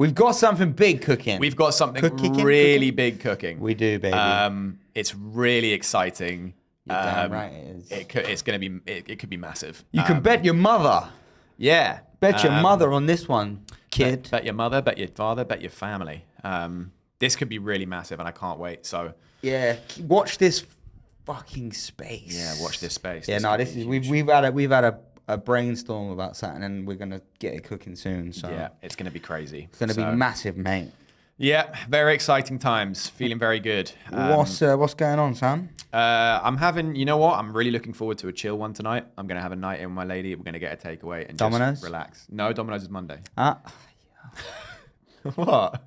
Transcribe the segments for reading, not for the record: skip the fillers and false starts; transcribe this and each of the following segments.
We've got something big cooking. We've got something really big cooking. We do, baby. It's really exciting. You're damn right it is. It's gonna be. It could be massive. You can bet your mother. Yeah. Bet your mother on this one, kid. Bet your mother, bet your father, bet your family. This could be really massive, and I can't wait. So yeah, watch this fucking space. Yeah, watch this space. Yeah, this is we've had a brainstorm about something, and we're gonna get it cooking soon. So yeah, it's gonna be crazy. It's gonna be massive, mate. Yeah, very exciting times. Feeling very good. What's going on, Sam? I'm having. You know what? I'm really looking forward to a chill one tonight. I'm gonna have a night in with my lady. We're gonna get a takeaway and Domino's? just relax. No, Domino's is Monday. Yeah. What?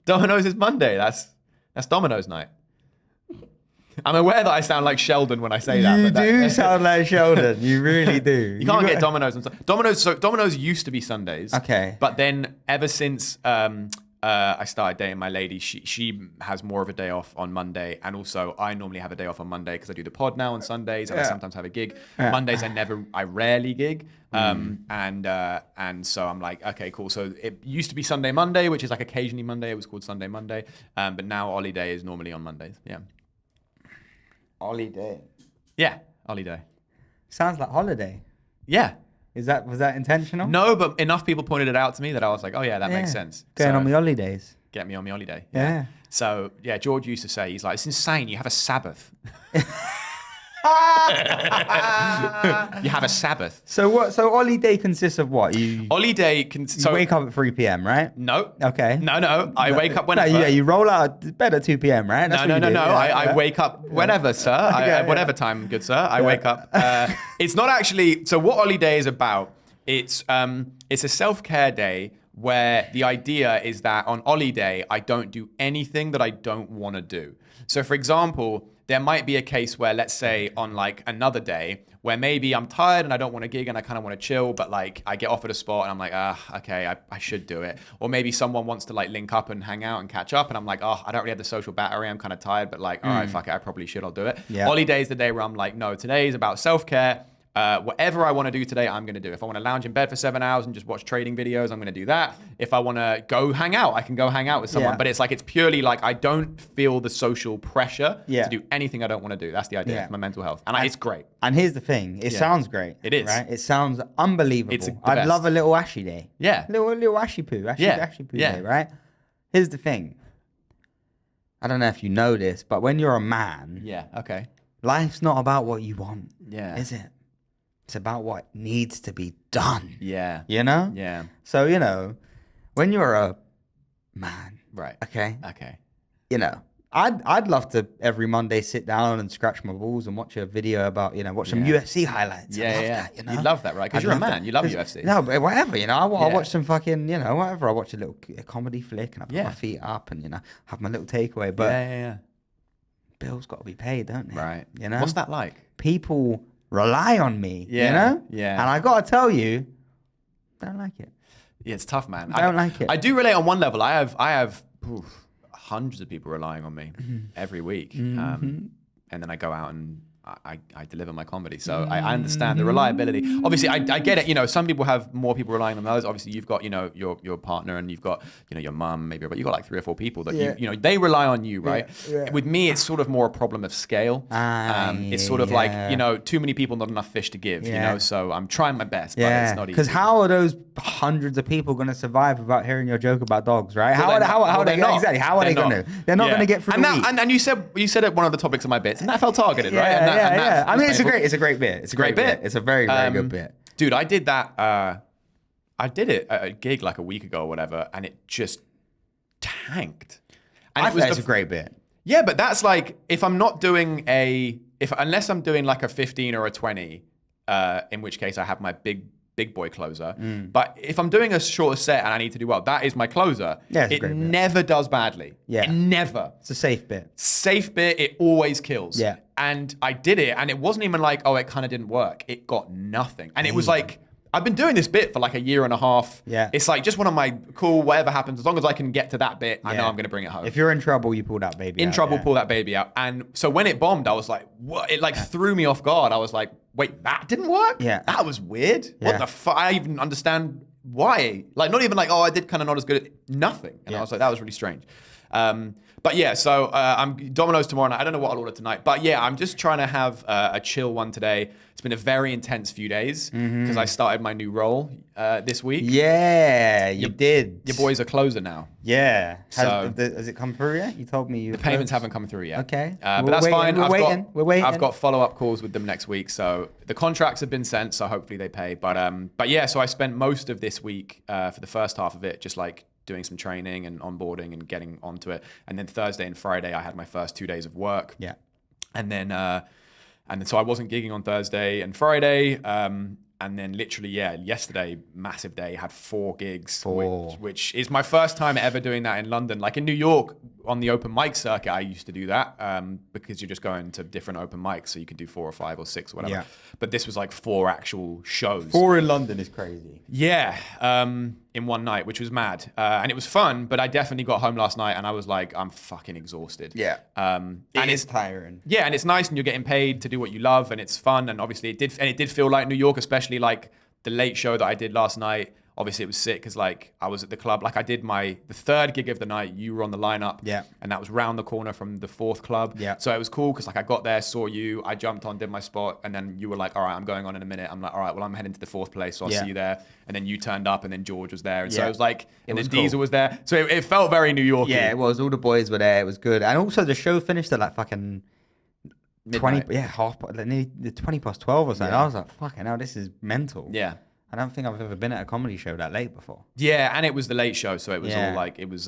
Domino's is Monday. That's Domino's night. I'm aware that I sound like Sheldon when I say that. You do sound like Sheldon. You really do. You can't get Domino's. Domino's used to be Sundays. Okay. But then ever since I started dating my lady, she has more of a day off on Monday, and also I normally have a day off on Monday because I do the pod now on Sundays, and I sometimes have a gig. Mondays I rarely gig, and so I'm like, okay, cool. So it used to be Sunday Monday, which is like occasionally Monday. It was called Sunday Monday, but now Ollie Day is normally on Mondays. Yeah. Ollie Day. Yeah, Ollie Day. Sounds like holiday. Yeah. Was that intentional? No, but enough people pointed it out to me that I was like, oh yeah, that makes sense. Going on my holidays. Get me on my holiday. Yeah. So yeah, George used to say, he's like, it's insane. You have a Sabbath. You have a Sabbath. So what? So Ollie Day consists of what? Ollie Day you wake up at 3 p.m., right? No. Okay. No. I wake up whenever. No, yeah, you roll out of bed at 2 p.m., right? That's no. I wake up whenever, sir. Whatever time, good sir. I wake up. It's not actually. So what Ollie Day is about? It's a self-care day where the idea is that on Ollie Day I don't do anything that I don't want to do. So for example, there might be a case where, let's say on like another day where maybe I'm tired and I don't want to gig and I kind of want to chill, but like I get offered a spot and I'm like, okay, I should do it. Or maybe someone wants to like link up and hang out and catch up and I'm like, I don't really have the social battery. I'm kind of tired, but like, all right, fuck it. I probably should. I'll do it. Yeah. Ollie Day is the day where I'm like, no, today is about self-care. Whatever I want to do today, I'm going to do. If I want to lounge in bed for 7 hours and just watch trading videos, I'm going to do that. If I want to go hang out, I can go hang out with someone. Yeah. But it's purely like I don't feel the social pressure to do anything I don't want to do. That's the idea for my mental health. And it's great. And here's the thing. It sounds great. It is. Right? It sounds unbelievable. I'd love a little Ashy Day. Yeah. Little Ashy Poo. Ashy Poo Day, right? Here's the thing. I don't know if you know this, but when you're a man, life's not about what you want, is it? It's about what needs to be done. Yeah. You know? Yeah. So, when you're a man. Right. Okay. I'd love to every Monday sit down and scratch my balls and watch a video about, watch some UFC highlights. Yeah. You'd love that, right? Because you're a man. You love UFC. No, but whatever, I watch some fucking, whatever. I watch a little comedy flick and I put my feet up and, have my little takeaway. But bills got to be paid, don't they? Right. What's that like? People rely on me, Yeah. And I gotta tell you, don't like it. Yeah, it's tough, man. I don't like it. I do relate on one level. I have hundreds of people relying on me every week, and then I go out and I deliver my comedy. So I understand the reliability. Obviously, I get it. Some people have more people relying on others. Obviously, you've got your partner and you've got your mum maybe, but you've got like 3 or 4 people that they rely on you, right? Yeah. With me, it's sort of more a problem of scale. It's sort of like too many people, not enough fish to give. So I'm trying my best, but it's not easy. Because how are those hundreds of people going to survive without hearing your joke about dogs, right? How are they going to? They're not going to get through. And you said at one of the topics of my bits, and that felt targeted, right? Yeah. I mean, it's a great bit. It's a great bit. It's a very, very good bit. Dude, I did that. I did it at a gig like a week ago or whatever, and it just tanked. And it's a great bit. Yeah, but that's like if I'm not doing unless I'm doing like a 15 or a 20, in which case I have my big boy closer. But if I'm doing a shorter set and I need to do well, that is my closer. Yeah, it never does badly. Yeah. It never. It's a safe bit. It always kills. Yeah. And I did it, and it wasn't even like, it kind of didn't work. It got nothing. And it was like, I've been doing this bit for like a year and a half. Yeah. It's like just one of my cool, whatever happens, as long as I can get to that bit, I know I'm going to bring it home. If you're in trouble, you pull that baby out. Pull that baby out. And so when it bombed, I was like, what? It like threw me off guard. I was like, wait, that didn't work? Yeah. That was weird. Yeah. What the fuck? I even understand why? Like, not even like, oh, I did kind of not as good at nothing. And I was like, that was really strange. But yeah, so I'm Domino's tomorrow night. I don't know what I'll order tonight. But yeah, I'm just trying to have a chill one today. It's been a very intense few days because I started my new role this week. Yeah, you did. Your boy's a closer now. Yeah. Has it come through yet? You told me the payments haven't come through yet. Okay. But that's fine. We're waiting. I've got follow-up calls with them next week. So the contracts have been sent, so hopefully they pay. But yeah, so I spent most of this week for the first half of it just like doing some training and onboarding and getting onto it. And then Thursday and Friday, I had my first 2 days of work. Yeah. And then so I wasn't gigging on Thursday and Friday. And then literally, yesterday, massive day, had 4 gigs, which is my first time ever doing that in London. Like in New York, on the open mic circuit, I used to do that because you're just going to different open mics, so you could do 4 or 5 or 6 or whatever. Yeah. But this was like 4 actual shows. 4 in London is crazy. Yeah, in one night, which was mad. And it was fun, but I definitely got home last night and I was like, I'm fucking exhausted. Yeah. And it's tiring. Yeah, and it's nice and you're getting paid to do what you love and it's fun. And obviously it did feel like New York, especially like the late show that I did last night. Obviously it was sick because like I was at the club, like I did the 3rd gig of the night, you were on the lineup. Yeah. And that was round the corner from the 4th club. Yeah. So it was cool because like I got there, saw you, I jumped on, did my spot, and then you were like, all right, I'm going on in a minute. I'm like, all right, well, I'm heading to the 4th place, so I'll see you there. And then you turned up and then George was there. And so it was like, and then Diesel was there. So it felt very New York. Yeah, it was. All the boys were there. It was good. And also the show finished at like fucking midnight. 20, the 20 past 12 or something. Yeah. I was like, fucking hell, this is mental. Yeah. I don't think I've ever been at a comedy show that late before. Yeah, and it was the late show, so it was all like it was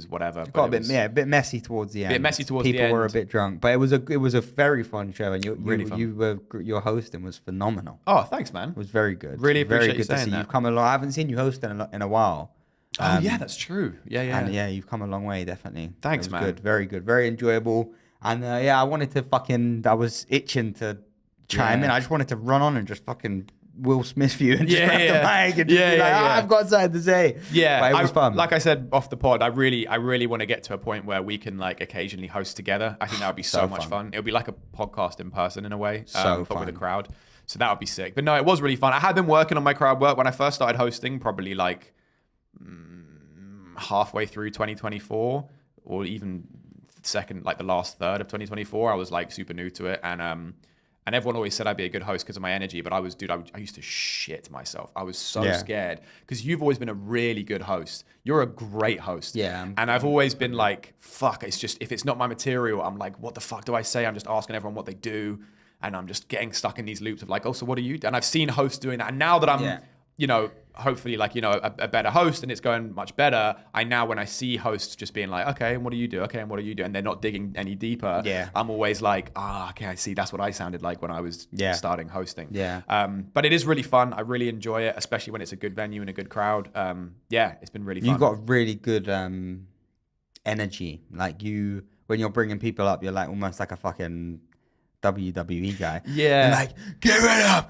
whatever. It got a bit messy towards the end. People the end. Were a bit drunk, but it was a very fun show, and your hosting was phenomenal. Oh, thanks, man. It was very good. Really appreciate very good you saying to see that. You've come along. I haven't seen you host in a while. Oh yeah, that's true. Yeah. And yeah, you've come a long way, definitely. Thanks, man. Good, very good, very enjoyable. And I wanted to I was itching to chime in. I just wanted to run on and just fucking Will Smith you and just grab the mic and just be like, I've got something to say. Yeah, but it was fun. Like I said off the pod, I really want to get to a point where we can like occasionally host together. I think that would be so much fun. It would be like a podcast in person in a way, but with a crowd. So that would be sick. But no, it was really fun. I had been working on my crowd work when I first started hosting, probably like halfway through 2024 or even the last third of 2024. I was like super new to it. And everyone always said I'd be a good host because of my energy, but I used to shit myself. I was so scared because you've always been a really good host. You're a great host. Yeah. And I've always been like, fuck, it's just, if it's not my material, I'm like, what the fuck do I say? I'm just asking everyone what they do. And I'm just getting stuck in these loops of like, oh, so what do you do? And I've seen hosts doing that. And now that I'm, hopefully like, a better host and it's going much better, I now, when I see hosts just being like, okay, and what do you do? Okay, and what do you do? And they're not digging any deeper. Yeah. I'm always like, okay, I see. That's what I sounded like when I was starting hosting. Yeah. But it is really fun. I really enjoy it, especially when it's a good venue and a good crowd. It's been really fun. You've got really good energy. Like when you're bringing people up, you're like almost like a fucking WWE guy. Yeah. And like, get rid of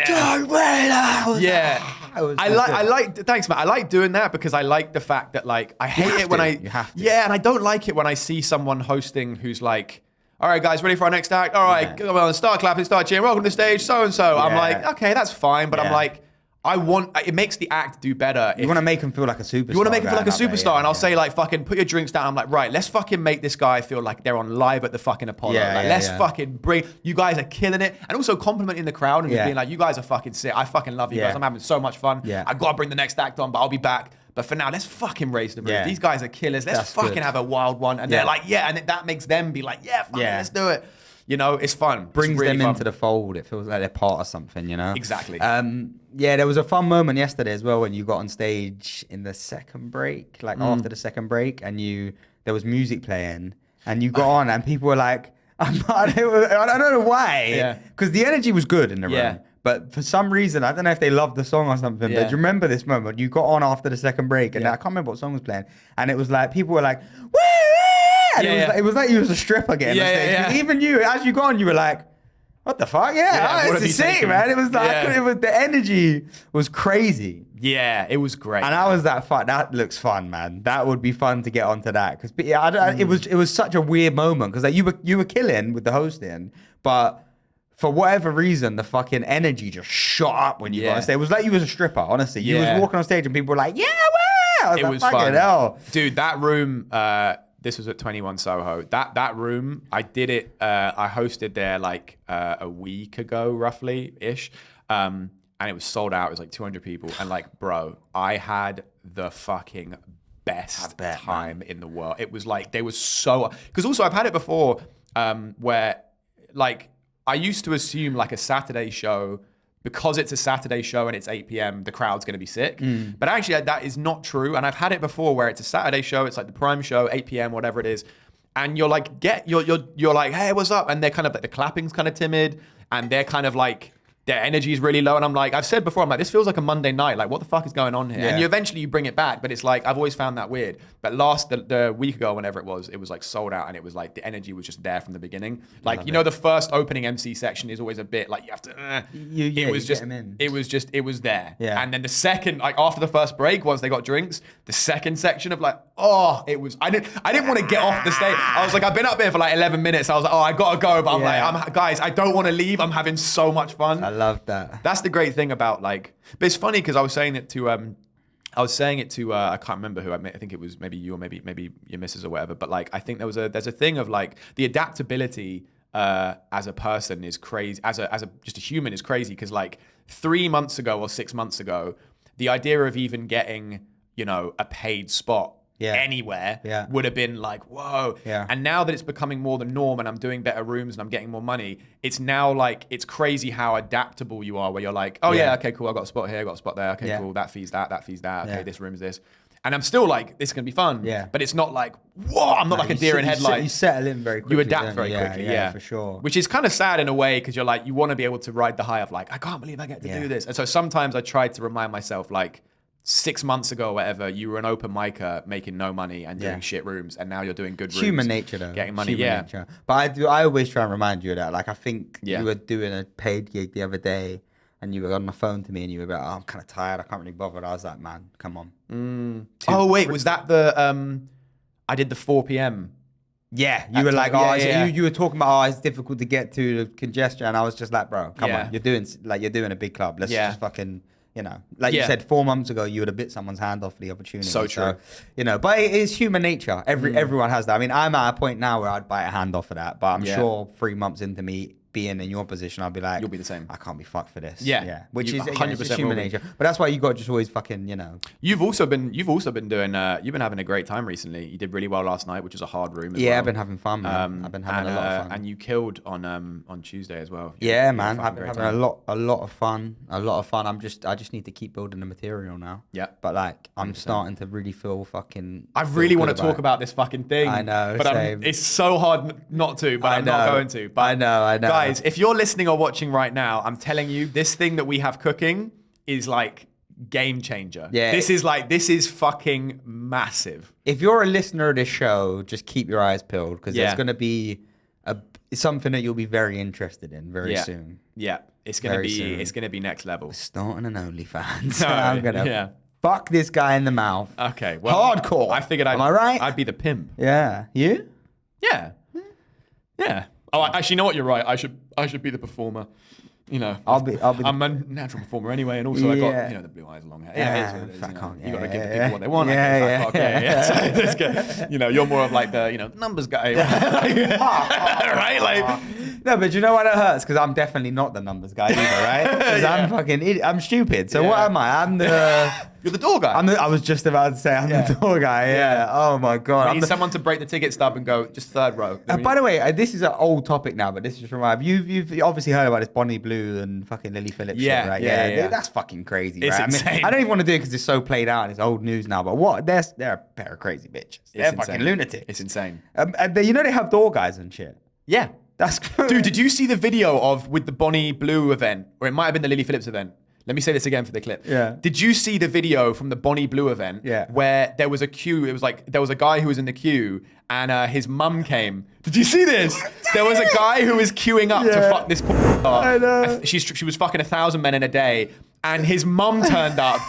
John Wayne. Thanks, man. I like doing that because I like the fact that like, I hate it when you have to. Yeah, and I don't like it when I see someone hosting who's like, all right, guys, ready for our next act? All right, come on, start clapping, start cheering. Welcome to the stage, so-and-so. I'm like, okay, that's fine. But I'm like, it makes the act do better. You want to make him feel like a superstar. You want to make him feel like a superstar. And I'll say like, fucking put your drinks down. I'm like, right, let's fucking make this guy feel like they're on live at the fucking Apollo. Let's fucking bring, you guys are killing it. And also complimenting the crowd and just being like, you guys are fucking sick. I fucking love you guys. I'm having so much fun. I got to bring the next act on, but I'll be back. But for now, let's fucking raise the roof. These guys are killers. Let's fucking have a wild one. And they're like, and that makes them be like, let's do it. It's fun. Brings really them into the fold. It feels like they're part of something, Exactly. There was a fun moment yesterday as well when you got on stage in the second break, like after the second break, and there was music playing, and you got on, and people were like, I don't know why, because the energy was good in the room. But for some reason, I don't know if they loved the song or something, but do you remember this moment? You got on after the second break, and I can't remember what song was playing, and it was like, people were like, woo! And it was like you was a stripper getting on stage. Even you, as you got on, you were like, what the fuck? It's insane, man. It was like, the energy was crazy. Yeah, it was great. And I was that looks fun, man. That would be fun to get onto that. Because it was such a weird moment because like you were killing with the hosting, but for whatever reason, the fucking energy just shot up when you got on stage. It was like you was a stripper, honestly. You was walking on stage and people were like, yeah, wow. It was fun. Dude, that room, this was at 21 Soho. That room, I did it, I hosted there like a week ago, roughly-ish. And it was sold out. It was like 200 people. And like, bro, I had the fucking best time in the world. It was like, they were so... Because also, I've had it before where like, I used to assume like a Saturday show, because it's a Saturday show and it's 8 p.m, the crowd's going to be sick. But actually, that is not true. And I've had it before where it's a Saturday show, it's like the prime show, 8 p.m, whatever it is. And you're like, you're like, hey, what's up? And they're kind of like, the clapping's kind of timid. And they're kind of like, their energy is really low. And I'm like, I've said before, I'm like, this feels like a Monday night. Like, what the fuck is going on here? And you eventually bring it back, but it's like, I've always found that weird. But the week ago, whenever it was like sold out, and it was like, the energy was just there from the beginning. Like, you know, the first opening MC section is always a bit like, you have to, it was there. Yeah. And then the second, like after the first break, once they got drinks, the second section of like, I didn't want to get off the stage. I was like, I've been up here for like 11 minutes. I was like, I gotta go. But I'm like, guys, I don't want to leave. I'm having so much fun. I love that. That's the great thing about like, but it's funny because I was saying it to, I can't remember who. I think it was maybe you or maybe your missus or whatever. But like, I think there's a thing of like the adaptability as a person is crazy. As just a human is crazy because like 3 months ago or 6 months ago, the idea of even getting, you know, a paid spot anywhere would have been like, whoa. Yeah. And now that it's becoming more the norm and I'm doing better rooms and I'm getting more money, it's now like, it's crazy how adaptable you are where you're like, oh yeah, okay, cool. I got a spot here, I got a spot there. Okay, cool. That fees that. Okay, this room is this. And I'm still like, this is going to be fun. Yeah. But it's not like, whoa, I'm not like a deer in headlights. You settle in very quickly. You adapt very quickly, for sure. Which is kind of sad in a way because you're like, you want to be able to ride the high of like, I can't believe I get to do this. And so sometimes I try to remind myself like, 6 months ago or whatever, you were an open micer making no money and doing shit rooms, and now you're doing good rooms. Human nature, though. Getting money, nature. But I always try and remind you of that. Like, I think you were doing a paid gig the other day, and you were on the phone to me, and you were like, "Oh, I'm kind of tired. I can't really bother." I was like, "Man, come on." Oh wait, was that the? I did the 4 p.m. Yeah, you were like, you were talking about, it's difficult to get to the congestion, and I was just like, bro, come on, you're doing a big club. Let's just fucking. You know, like you said, 4 months ago, you would have bit someone's hand off for the opportunity. So true. So, you know, but it is human nature. Everyone has that. I mean, I'm at a point now where I'd bite a hand off for that, but I'm sure 3 months into me being in your position, I'll be like, you'll be the same. I can't be fucked for this. Yeah. Which is 100% human nature. But that's why you got to just always fucking, you know. You've also been doing, you've been having a great time recently. You did really well last night, which was a hard room as well. I've been having fun, man. I've been having a lot of fun. And you killed on Tuesday as well. Man. I've been having a lot of fun. I just need to keep building the material now. Yeah. But like, I'm starting to really feel fucking. I really want to talk about this fucking thing. I know. But it's so hard not to, but I'm not going to. But I know. Guys, if you're listening or watching right now, I'm telling you, this thing that we have cooking is like game changer. Yeah. This is fucking massive. If you're a listener of this show, just keep your eyes peeled because there's going to be something that you'll be very interested in very soon. Yeah. It's going to be next level. We're starting an OnlyFans. I'm going to fuck this guy in the mouth. Okay. Well, hardcore. I figured Am I right? I'd be the pimp. Yeah. You? Yeah. Yeah. Oh, actually, you know what? You're right. I should be the performer. You know, I'm a natural performer anyway, and also I got the blue eyes, long hair. You got to give people what they want. You know, you're more of like the numbers guy, right? Like, no, but you know what? It hurts because I'm definitely not the numbers guy either, right? Because I'm fucking idiot. I'm stupid. So what am I? I'm the. You're the door guy. I was just about to say I'm the door guy. Yeah. Oh my god. I need someone to break the ticket stub and go just third row. By the way, this is an old topic now, but this just reminds me. You've obviously heard about this Bonnie Blue and fucking Lily Phillips shit, right? Yeah. That's fucking crazy. It's right? insane. I mean, I don't even want to do it because it's so played out and it's old news now. But what? They're a pair of crazy bitches. They're fucking lunatics. It's insane. You know they have door guys and shit. Yeah. That's dude. Did you see the video with the Bonnie Blue event, or it might have been the Lily Phillips event? Let me say this again for the clip. Yeah. Did you see the video from the Bonnie Blue event? Yeah. Where there was a queue. It was like there was a guy who was in the queue, and his mum came. Did you see this? There was a guy who was queuing up to fuck this. I know. She was fucking 1,000 men in a day, and his mum turned up.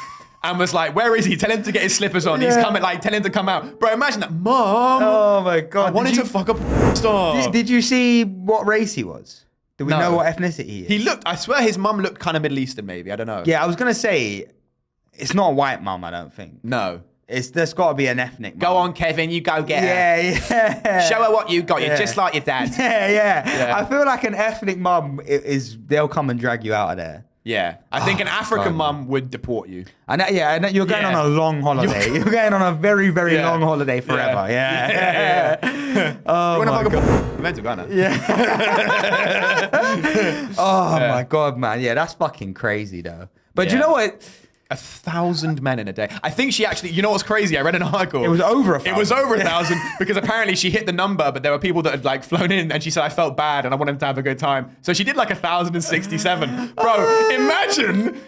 And was like, where is he? Tell him to get his slippers on. He's coming, like, tell him to come out. Bro, imagine that. Mom. Oh, my God. I wanted to fuck a star. Did you see what race he was? Do we know what ethnicity he is? He looked, I swear his mum looked kind of Middle Eastern maybe. I don't know. Yeah, I was going to say, it's not a white mum, I don't think. No. There's got to be an ethnic mum. Go on, Kevin, you go get her. Yeah. Show her what you got. You're just like your dad. Yeah. I feel like an ethnic mum they'll come and drag you out of there. Yeah. I think an African mum would deport you. And you're going on a long holiday. You're going on a very, very long holiday forever. Yeah. Oh, my God. Meant to go now. Yeah. Oh, my God, man. Yeah, that's fucking crazy, though. But do you know what? 1,000 men in a day. I think she actually, you know what's crazy? I read an article. It was over 1,000. It was over 1,000 because apparently she hit the number, but there were people that had like flown in and she said, I felt bad and I wanted them to have a good time. So she did like 1,067. Bro, imagine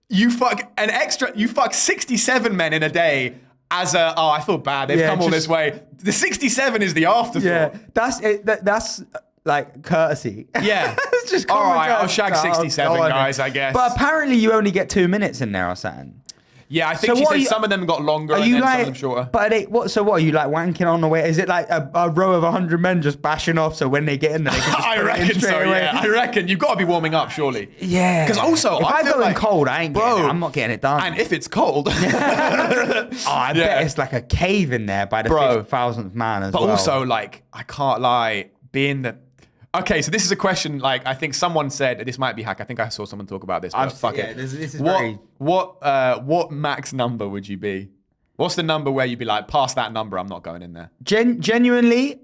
you fuck 67 men in a day as I feel bad. They've come all this way. The 67 is the afterthought. Yeah, that's like courtesy. Yeah. It's just all right, I'll shag 67 guys, I guess. But apparently you only get 2 minutes in there or something. Yeah, I think she said some of them got longer and then some of them shorter. But what are you like wanking on the way? Is it like a row of 100 men just bashing off so when they get in there they can just I reckon so, yeah. I reckon. You've got to be warming up, surely. Yeah. Because also, if I go in cold, I ain't getting it. I'm not getting it done. And if it's cold... I bet it's like a cave in there by the 5,000th man as well. But also, like, I can't lie, being the... Okay, so this is a question, like, I think someone said, this might be hack, I think I saw someone talk about this, but fuck it. This is what max number would you be? What's the number where you'd be like, past that number, I'm not going in there? Genuinely,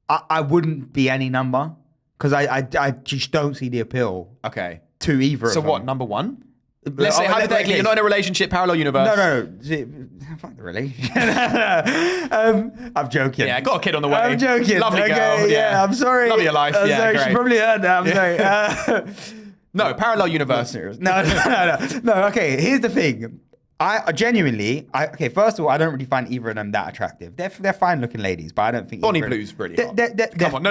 I wouldn't be any number, because I just don't see the appeal to either of them. So what, number one? Let's say hypothetically, you're not in a relationship, parallel universe. No. Fuck the relationship. I'm joking. Yeah, got a kid on the way. I'm joking. Lovely girl. Yeah, I'm sorry. Love your life. I'm sorry. Great. She probably heard that. I'm sorry. No, parallel universe. No. Okay, here's the thing. I genuinely, first of all, I don't really find either of them that attractive. They're fine looking ladies, but I don't think Bonnie Blue's really hot. Come on, no.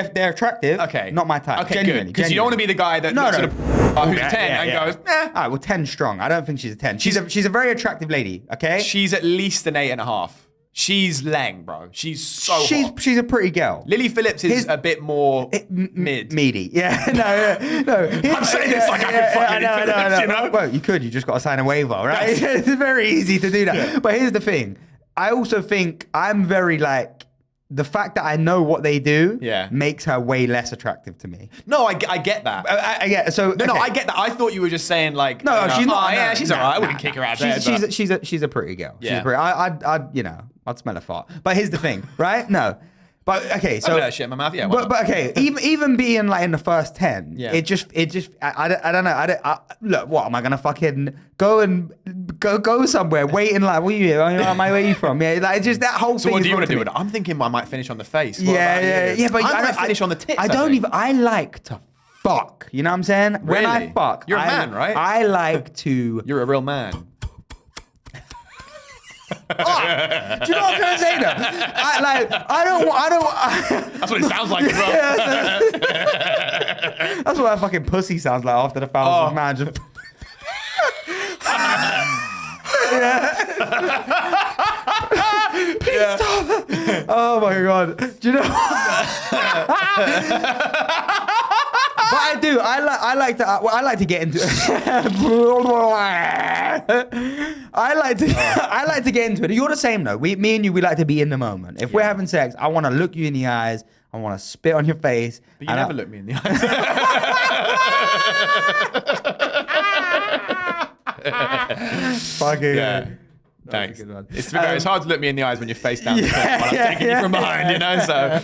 They're attractive. Okay. Not my type. Okay, good. Because you don't want to be the guy that looks at who's a 10 and goes, All right, well, 10 strong. I don't think she's a 10. She's a very attractive lady, okay? She's at least an 8.5. She's Leng, bro. She's so hot. She's a pretty girl. Lily Phillips is a bit more meaty. Yeah, no. I'm saying this like I could fuck Lily Phillips, you know? Well, you could. You just got to sign a waiver, right? It's very easy to do that. Yeah. But here's the thing. I also think I'm very like, the fact that I know what they do makes her way less attractive to me. No, I get that. I get so. No, I get that. I thought you were just saying like, no, she's not. Yeah, she's alright. I wouldn't kick her out there. She's a pretty girl. Yeah. She's a pretty. I'd smell a fart. But here's the thing, right? No. But okay, so shit in my mouth, yeah. But okay, even being like in the first 10, it just I don't know. Look, what am I gonna fucking go somewhere, waiting like, where you? Where you from? Yeah, like just that whole thing. So what do you want to do with it? I'm thinking I might finish on the face. Yeah, but I might finish on the tits. I like to fuck. You know what I'm saying? Really? When I fuck, you're a man, right? I like to. You're a real man. Do you know what I'm trying to say though? I don't. That's what it sounds like, bro. That's what that fucking pussy sounds like after the 1,000th man. Just Stop. Oh my god. Do you know? But I do. I like to get into. I like to get into it. You're the same though. Me and you, we like to be in the moment. If we're having sex, I want to look you in the eyes. I want to spit on your face. But you never look me in the eyes. Fucking. Yeah. Thanks. It's hard to look me in the eyes when you're face down while I'm taking you from behind, you know. So,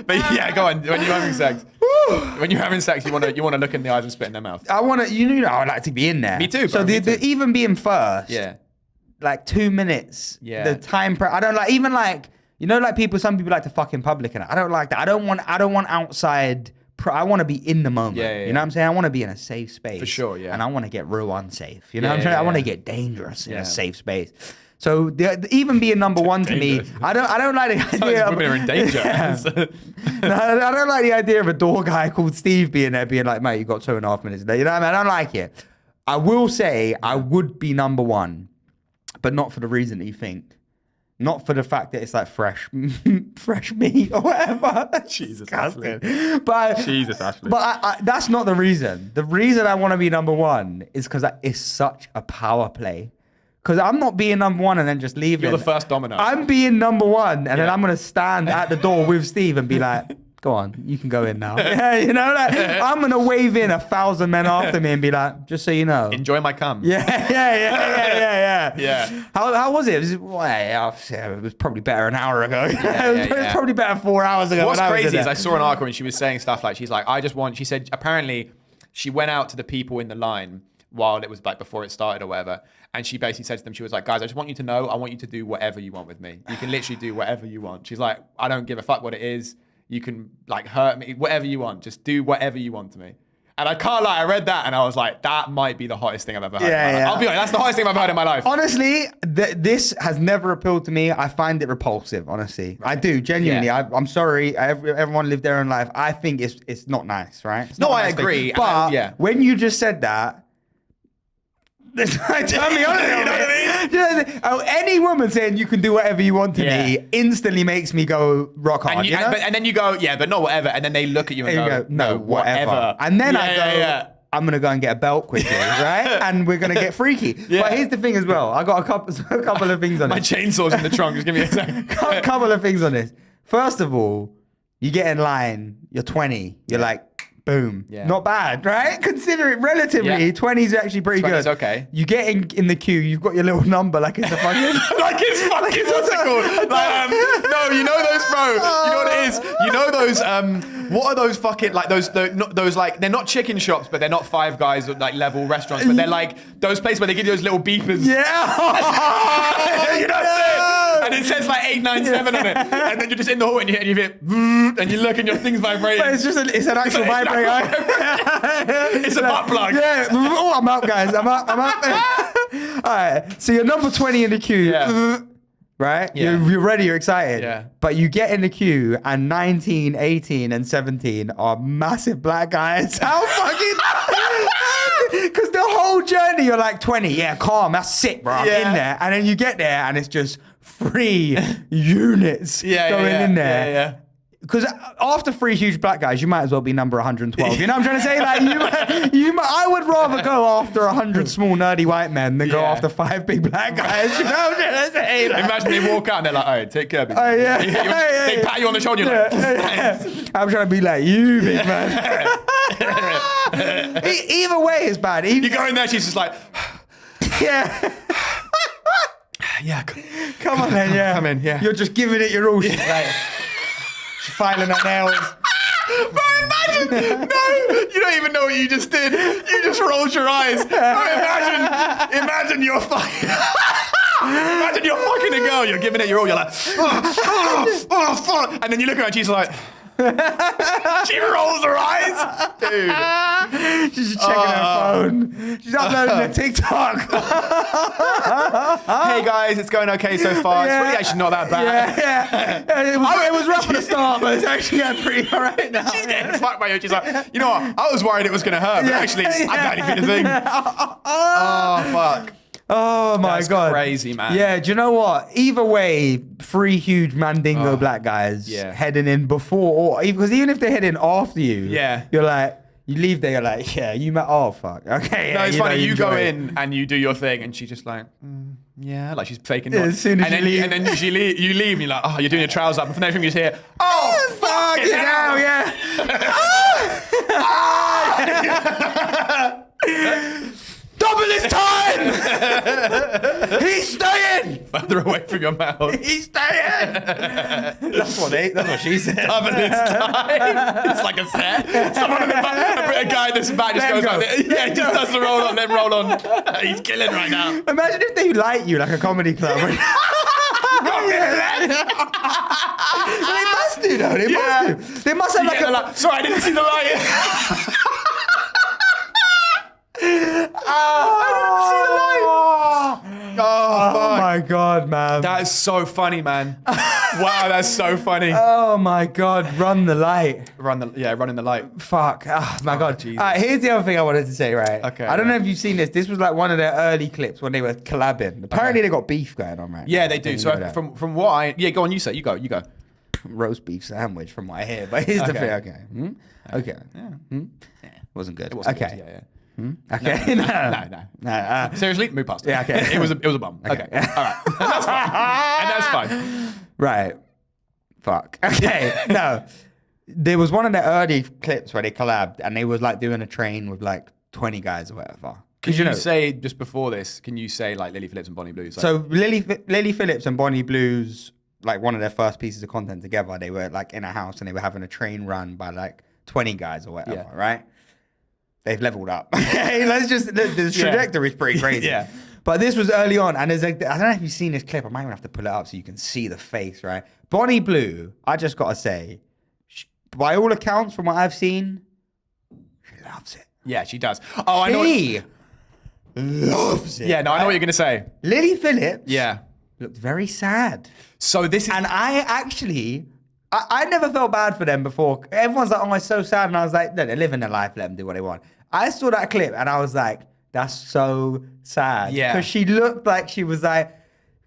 but yeah, go on. When you're having sex, you want to look in the eyes and spit in their mouth. I want to. You know, I would like to be in there. Me too. Bro, so the even being first. Yeah. Like 2 minutes. Yeah. The time. I don't like even like like some people like to fuck in public and I don't like that. I don't want outside. I want to be in the moment. Yeah. You know what I'm saying? I want to be in a safe space. For sure, yeah. And I want to get real unsafe. You know what I'm saying? I want to get dangerous in a safe space. So even being number one to me, I don't like the idea of women are in danger. No, I don't like the idea of a door guy called Steve being there, being like, mate, you got 2.5 minutes there. You know what I mean? I don't like it. I will say I would be number one, but not for the reason that you think. Not for the fact that it's like fresh meat or whatever. Jesus, disgusting. Ashley. Jesus, Ashley. But that's not the reason. The reason I want to be number one is because it's such a power play. Because I'm not being number one and then just leaving. You're the first domino. I'm being number one and then I'm going to stand at the door with Steve and be like, go on, you can go in now. Yeah, you know, like, I'm going to wave in 1,000 men after me and be like, just so you know. Enjoy my cum. Yeah. Yeah. How was it? It was probably better an hour ago. It was probably better 4 hours ago. What's crazy is I saw an article and she was saying stuff like, she's like, she said, apparently she went out to the people in the line while it was like before it started or whatever. And she basically said to them, she was like, guys, I just want you to know, I want you to do whatever you want with me. You can literally do whatever you want. She's like, I don't give a fuck what it is. You can like hurt me, whatever you want. Just do whatever you want to me. And I can't lie, I read that and I was like, that might be the hottest thing I've ever heard in my life. I'll be honest, that's the hottest thing I've heard in my life. Honestly, this has never appealed to me. I find it repulsive, honestly. Right. I do, genuinely. Yeah. I'm sorry. Everyone lived their own life. I think it's not nice, right? It's I agree. But when you just said that, tell me honestly, you know what I mean? Any woman saying you can do whatever you want to me instantly makes me go rock hard. And then you go, but not whatever. And then they look at you and go, no, whatever. And then I go, I'm going to go and get a belt quickly, right? And we're going to get freaky. But here's the thing as well. I got a couple of things on My this. My chainsaw's in the trunk. Just give me a second. A couple of things on this. First of all, you get in line, you're 20, you're like, boom. Yeah. Not bad, right? Consider it relatively. 20 is actually pretty good. Okay. You get in the queue, you've got your little number like it's a fucking... like it's fucking, what's it called? No, you know those, bro. You know what it is? You know those, what are those fucking, like those like, they're not chicken shops, but they're not Five Guys like level restaurants, but they're like those places where they give you those little beepers. Yeah. You know what I'm saying? And it says like 897 on it. And then you're just in the hall and you hit, and you look and your thing's vibrating. But it's an actual vibrator. It's a butt plug. Yeah. Oh, I'm out, guys. I'm out. All right. So you're number 20 in the queue. Yeah. Right? Yeah. You're ready, you're excited. Yeah. But you get in the queue and 19, 18, and 17 are massive black guys. How fucking... Because the whole journey, you're like 20. Yeah, calm. That's sick, bro. I'm in there. And then you get there and it's just 3 units going in there. Yeah. Because after 3 huge black guys, you might as well be number 112. You know what I'm trying to say? Like I would rather go after 100 small nerdy white men than go after 5 big black guys. You know what I'm trying to say? Like, imagine they walk out and they're like, "Oh, take care of me." They pat you on the shoulder. You're like, I'm trying to be like you, big man. Either way is bad. You go in there, she's just like, yeah. Yeah. Come on then, yeah. Come in, yeah. You're just giving it your all. She's like, she's filing her nails. Bro, imagine, you don't even know what you just did. You just rolled your eyes. Bro, imagine you're fucking, imagine you're fucking a girl. You're giving it your all. You're like, oh, fuck. And then you look at her and she's like, she rolls her eyes. Dude. She's checking her phone. She's uploading her TikTok. Hey guys, it's going okay so far. It's really actually not that bad. Yeah. It was rough at the start, but it's actually getting pretty alright now. She's getting fucked by you. She's like, you know what? I was worried it was going to hurt, but actually, I barely fit the thing. Oh, fuck. Oh my God. That's crazy, man. Yeah, do you know what? Either way, 3 huge Mandingo black guys heading in before, or because even if they're heading after you, you're like, you leave there, you're like, oh fuck. Okay. No, it's funny. You go in and you do your thing, and she's just like, like she's faking it. As soon as you leave. And then you leave, and you're like, oh, you're doing your trousers up, and from everything you just hear, oh, fuck it now, Double his time! He's staying! Further away from your mouth. He's staying! That's what she said. Double his time. It's like a set. Someone in the back, a guy in the back just goes like this. Yeah, he just does the roll on, then roll on. He's killing right now. Imagine if they light you like a comedy club. They must do though. They must do. They must have like sorry, I didn't see the light. Oh my God, man. That is so funny, man. Wow, that's so funny. Oh my God, run the light. Running the light. Fuck. Oh my God. Jesus. All right, here's the other thing I wanted to say, right? Okay. I don't know if you've seen this. This was like one of their early clips when they were collabing. Apparently they got beef going on right now. Yeah, they do. So from what go on, you say, you go. Roast beef sandwich from what I hear. But here's the thing, okay. Okay. Yeah. Wasn't good. It wasn't okay. good. Yeah. Okay. No. Seriously, move past it. Yeah, okay. It was a bum. Okay. All right. And that's fine. Right. Fuck. Okay. No. There was one of the early clips where they collabed and they was like doing a train with like 20 guys or whatever. Can you say just before this? Can you say like Lily Phillips and Bonnie Blues? Like, so Lily Phillips and Bonnie Blues, like one of their first pieces of content together, they were like in a house and they were having a train run by like 20 guys or whatever, right? They've leveled up. Let's just, the trajectory is pretty crazy. Yeah. But this was early on, and there's like, I don't know if you've seen this clip. I might even have to pull it up so you can see the face, right? Bonnie Blue, I just gotta say, by all accounts, from what I've seen, she loves it. Yeah, she does. Oh, I know. She loves it. Yeah, no, I know what you're gonna say. Lily Phillips. Yeah. Looked very sad. So this is, and I actually. I never felt bad for them before. Everyone's like, oh, it's so sad. And I was like, no, they're living their life. Let them do what they want. I saw that clip and I was like, that's so sad. Yeah. Because she looked like she was like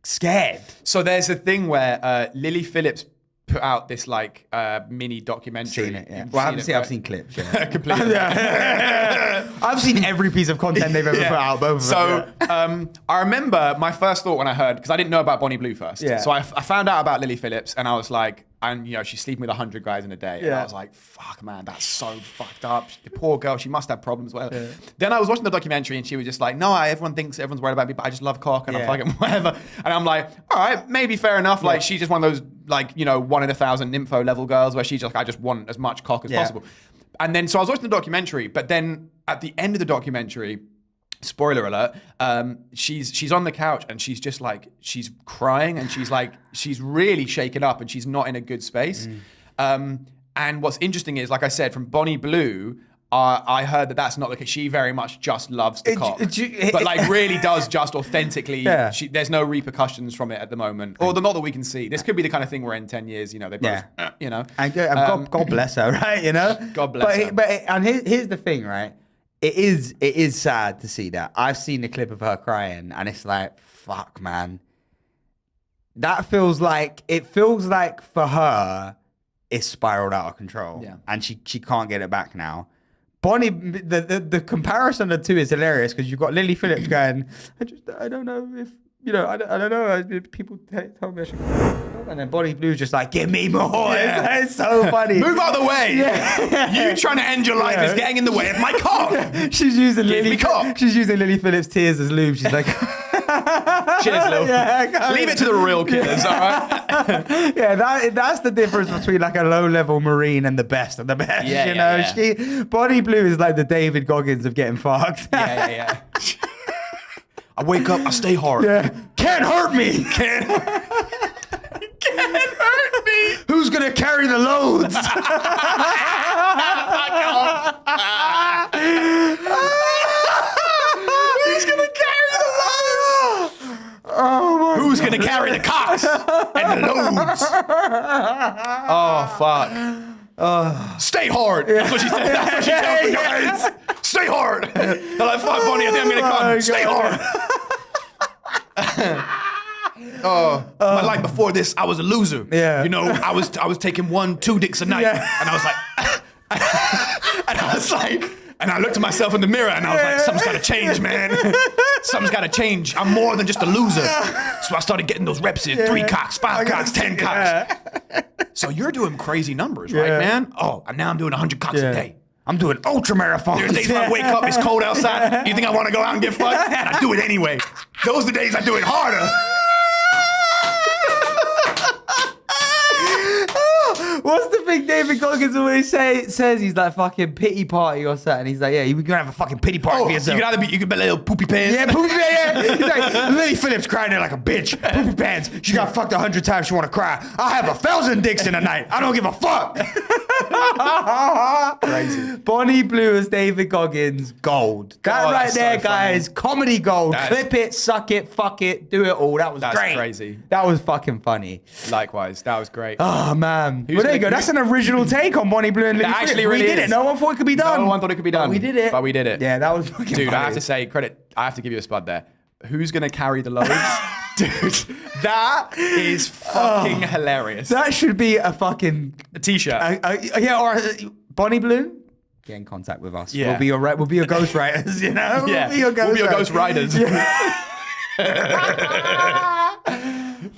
scared. So there's a thing where Lily Phillips put out this like mini documentary. Seen it, yeah. Well, I've seen clips. Yeah. Completely. I've seen every piece of content they've ever put out. Both of them. So I remember my first thought when I heard, because I didn't know about Bonnie Blue first. Yeah. So I found out about Lily Phillips and I was like, and you know, she's sleeping with 100 guys in a day. Yeah. And I was like, fuck, man, that's so fucked up. The poor girl, she must have problems. Whatever. Yeah. Then I was watching the documentary and she was just like, no, everyone thinks everyone's worried about me, but I just love cock and I'm fucking whatever. And I'm like, all right, maybe fair enough. Like she's just one of those, like, you know, 1 in 1,000 nympho level girls where she's just like, I just want as much cock as possible. And then, so I was watching the documentary, but then at the end of the documentary, spoiler alert, she's on the couch and she's just like, she's crying and she's like, she's really shaken up and she's not in a good space. And what's interesting is, like I said, from Bonnie Blue, I heard that that's not the case. She very much just loves the cock, but like really does just authentically. There's no repercussions from it at the moment, or not that we can see. This could be the kind of thing where in 10 years, you know, they both, you know. And God bless her, right? You know, God bless her. And here's the thing, right? It is sad to see that. I've seen the clip of her crying, and it's like, fuck, man. It feels like for her, it's spiraled out of control, and she can't get it back now. Bonnie, the comparison of the two is hilarious because you've got Lily Phillips going, I don't know if, you know, I don't know. People tell me I should go. And then Bonnie Blue's just like, give me more. Yeah. It's so funny. Move out of the way. Yeah. You trying to end your life is getting in the way of my cock. She's using Lily Phillips' tears as lube. She's like, cheers, Lil. Leave it to the real killers, all right? That's the difference between like a low-level Marine and the best of the best. You know, Bonnie Blue is like the David Goggins of getting fucked. Yeah. I wake up, I stay hard. Can't hurt me. Can't hurt me. Who's gonna carry the loads? Who's gonna carry the loads? Who's gonna carry the cocks and the loads? Oh fuck. Stay hard. That's what she said. That's what she tells the guys. Stay hard. They're like, fuck, Bonnie, I think I'm gonna come. Stay hard. My life before this, I was a loser. You know, I was taking 1-2 dicks a night, and I was like, and I looked at myself in the mirror, and I was like, something's gotta change, man. Something's gotta change. I'm more than just a loser. So I started getting those reps in: 3 cocks, 5 cocks, 10 cocks. So you're doing crazy numbers, right, man? Oh, and now I'm doing 100 cocks a day. I'm doing ultra marathons. There's days when I wake up, it's cold outside. You think I want to go out and get fucked? And I do it anyway. Those are the days I do it harder. What's the thing David Goggins always says? He's like fucking pity party or something. He's like, yeah, you're gonna have a fucking pity party for yourself. You can be a little poopy pants. Yeah, poopy pants. Yeah. He's like, Lily Phillips crying there like a bitch. Poopy pants. She got fucked 100 times. She wanna cry. I'll have 1,000 dicks in a night. I don't give a fuck. Crazy. Bonnie Blue as David Goggins, gold. That right there, so guys, comedy gold. Clip it, suck it, fuck it, do it all. That was great. That's crazy. That was fucking funny. Likewise, that was great. Oh man. Well, there you go. That's an original take on Bonnie Blue and Lily Phillips. Actually, really we did it. No one thought it could be done. No one thought it could be done. But we did it. But we did it. Yeah, that was fucking Dude, funny. I have to say, credit. I have to give you a spud there. Who's gonna carry the loads? Dude, that is fucking hilarious. That should be a fucking t-shirt. Yeah, or Bonnie Blue. Get in contact with us. Yeah. We'll be your ghostwriters, you know? Yeah. We'll be your ghostwriters. Yeah.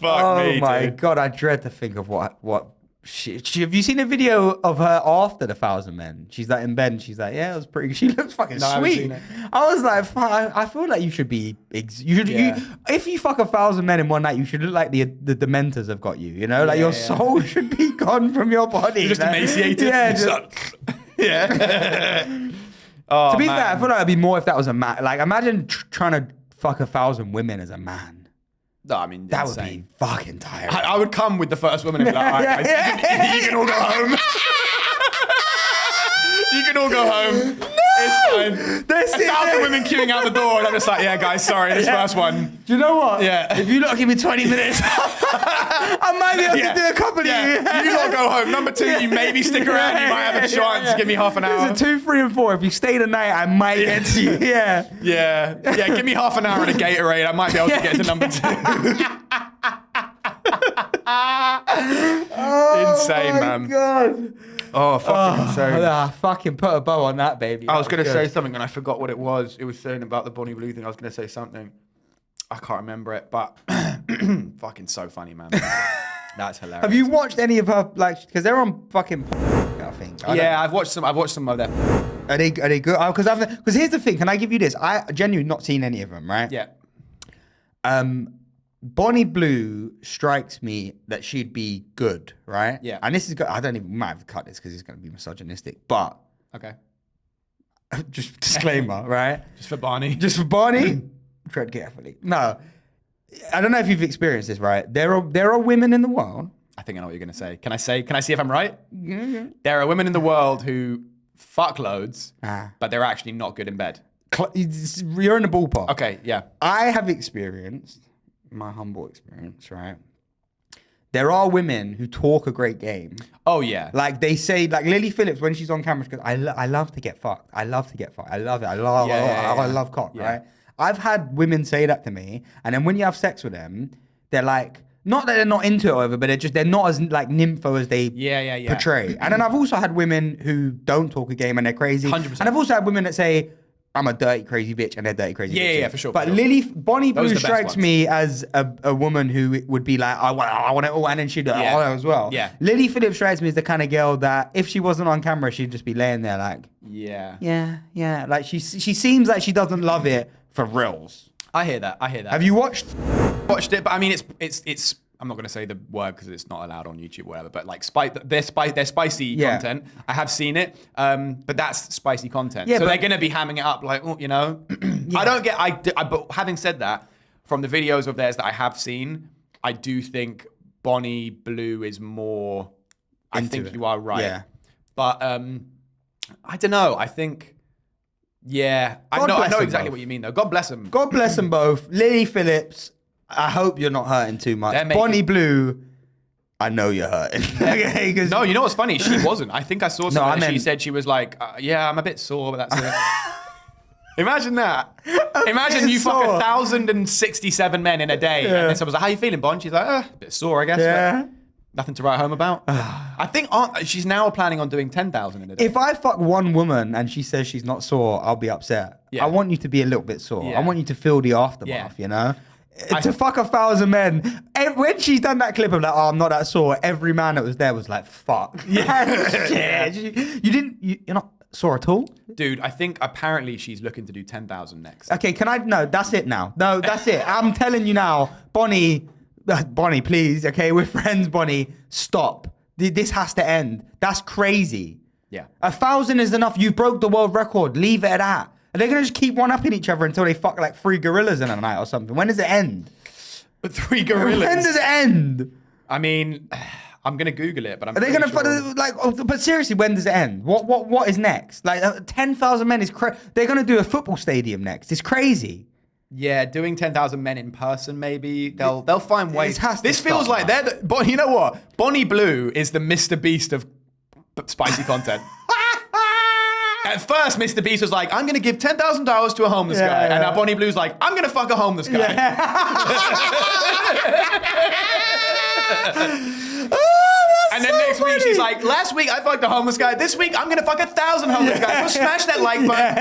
Fuck me, oh my dude. God, I dread to think of what have you seen a video of her after the 1,000 Men? She's like in bed and she's like, yeah, it was pretty. She looks fucking sweet. I was like, I feel like you should be. If you fuck 1,000 men in one night, you should look like the Dementors have got you. You know, like your soul should be gone from your body. You're just emaciated. Yeah. Yeah. Oh, to be fair, I feel like it'd be more if that was a man. Like, imagine trying to fuck 1,000 women as a man. No, I mean, that would be fucking tiring. I would come with the first woman and be like, all right, guys, you can all go home. You can all go home. No! It's fine. There's 1,000 women queuing out the door, and I'm just like, yeah, guys, sorry, this first one. Do you know what? Yeah. If you not give me 20 minutes, I might be able to do a couple of you. You lot go home. Number 2, you maybe stick around. You might have a chance. Give me half an hour. There's a 2, 3, and 4. If you stay the night, I might get to you. Yeah. Yeah. Give me half an hour and a Gatorade. I might be able to get to number 2. Insane, man. God. Oh, fucking insane. Fucking put a bow on that, baby. I was going to say something and I forgot what it was. It was saying about the Bonnie Blue thing. I was going to say something. I can't remember it, but fucking so funny, man. That's hilarious. Have you watched any of her, like, because they're on fucking, I think. I've watched some of them. Are they good? Because here's the thing. Can I give you this? I genuinely not seen any of them, right? Yeah. Bonnie Blue strikes me that she'd be good, right? Yeah. And this is good. We might have to cut this because it's going to be misogynistic, but. Okay. Just disclaimer, right? Just for Barney. Tread carefully. No. I don't know if you've experienced this, right? There are women in the world. I think I know what you're going to say. Can I see if I'm right? Yeah. There are women in the world who fuck loads, but they're actually not good in bed. You're in the ballpark. Okay, yeah. I have experienced, my humble experience, right? There are women who talk a great game. Oh, yeah. Like they say, like Lily Phillips, when she's on camera, she goes, I love to get fucked. I love to get fucked. I love it. I love cock, right? I've had women say that to me, and then when you have sex with them, they're like, not that they're not into it or whatever, but they're not as like nympho as they portray. And then I've also had women who don't talk a game and they're crazy. 100%. And I've also had women that say, I'm a dirty, crazy bitch, and they're dirty, crazy bitches. Yeah, for sure. But Bonnie Blue strikes me as a woman who would be like, I want it all, and then she'd as well. Yeah. Lily Phillips strikes me as the kind of girl that if she wasn't on camera, she'd just be laying there like, yeah. Like she seems like she doesn't love it for reals. I hear that. Have you watched it? But I mean, it's. I'm not going to say the word because it's not allowed on YouTube or whatever, but like they're spicy content. I have seen it, but that's spicy content. Yeah, so they're going to be hamming it up like, you know. I don't get, but having said that, from the videos of theirs that I have seen, I do think Bonnie Blue is more, I think you are right. Yeah. But I don't know. I think, I know exactly what you mean though. God bless them. God bless them both. Lily Phillips, I hope you're not hurting too much. Bonnie Blue, I know you're hurting. Okay, no, you know what's funny? She wasn't. I think I saw something she said she was like, I'm a bit sore, but that's it. Imagine that. Imagine you fuck 1,067 men in a day. And then someone's like, how you feeling, Bon? She's like, a bit sore, I guess. Yeah. Nothing to write home about. I think she's now planning on doing 10,000 in a day. If I fuck one woman and she says she's not sore, I'll be upset. Yeah. I want you to be a little bit sore. Yeah. I want you to feel the aftermath, you know? To fuck 1,000 men. When she's done that clip of like, I'm not that sore, every man that was there was like, fuck. Yeah. You're not sore at all? Dude, I think apparently she's looking to do 10,000 next. Okay, no, that's it now. No, that's it. I'm telling you now, Bonnie, please, okay? We're friends, Bonnie. Stop. This has to end. That's crazy. Yeah. 1,000 is enough. You broke the world record. Leave it at that. Are they going to just keep one-upping each other until they fuck like 3 gorillas in a night or something? When does it end? 3 gorillas? When does it end? I mean, I'm going to Google it, but I'm Are they going to sure. but seriously, when does it end? What is next? Like 10,000 men is crazy. They're going to do a football stadium next. It's crazy. Yeah, doing 10,000 men in person, maybe they'll find ways. This feels like but you know what? Bonnie Blue is the Mr. Beast of spicy content. At first, Mr. Beast was like, I'm going to give $10,000 to a homeless guy. And now Bonnie Blue's like, I'm going to fuck a homeless guy. And then next week, she's like, last week I fucked a homeless guy. This week, I'm going to fuck 1,000 homeless guys. So smash that like button.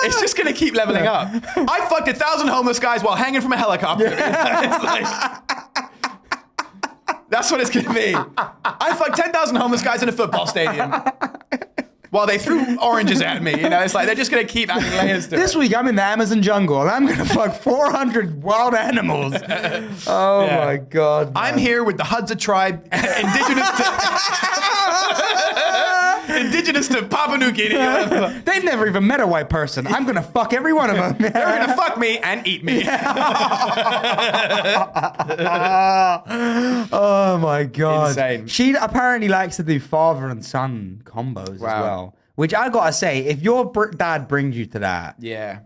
It's just going to keep leveling up. I fucked 1,000 homeless guys while hanging from a helicopter. It's like... That's what it's going to be. I fucked 10,000 homeless guys in a football stadium while they threw oranges at me. You know, it's like they're just going to keep adding layers to it. This week I'm in the Amazon jungle and I'm going to fuck 400 wild animals. Oh my God. Man. I'm here with the Hadza tribe, indigenous to Papua New Guinea. They've never even met a white person. I'm going to fuck every one of them. They're going to fuck me and eat me. Oh my God. Insane. She apparently likes to do father and son combos as well. Which I gotta say, if your dad brings you to that,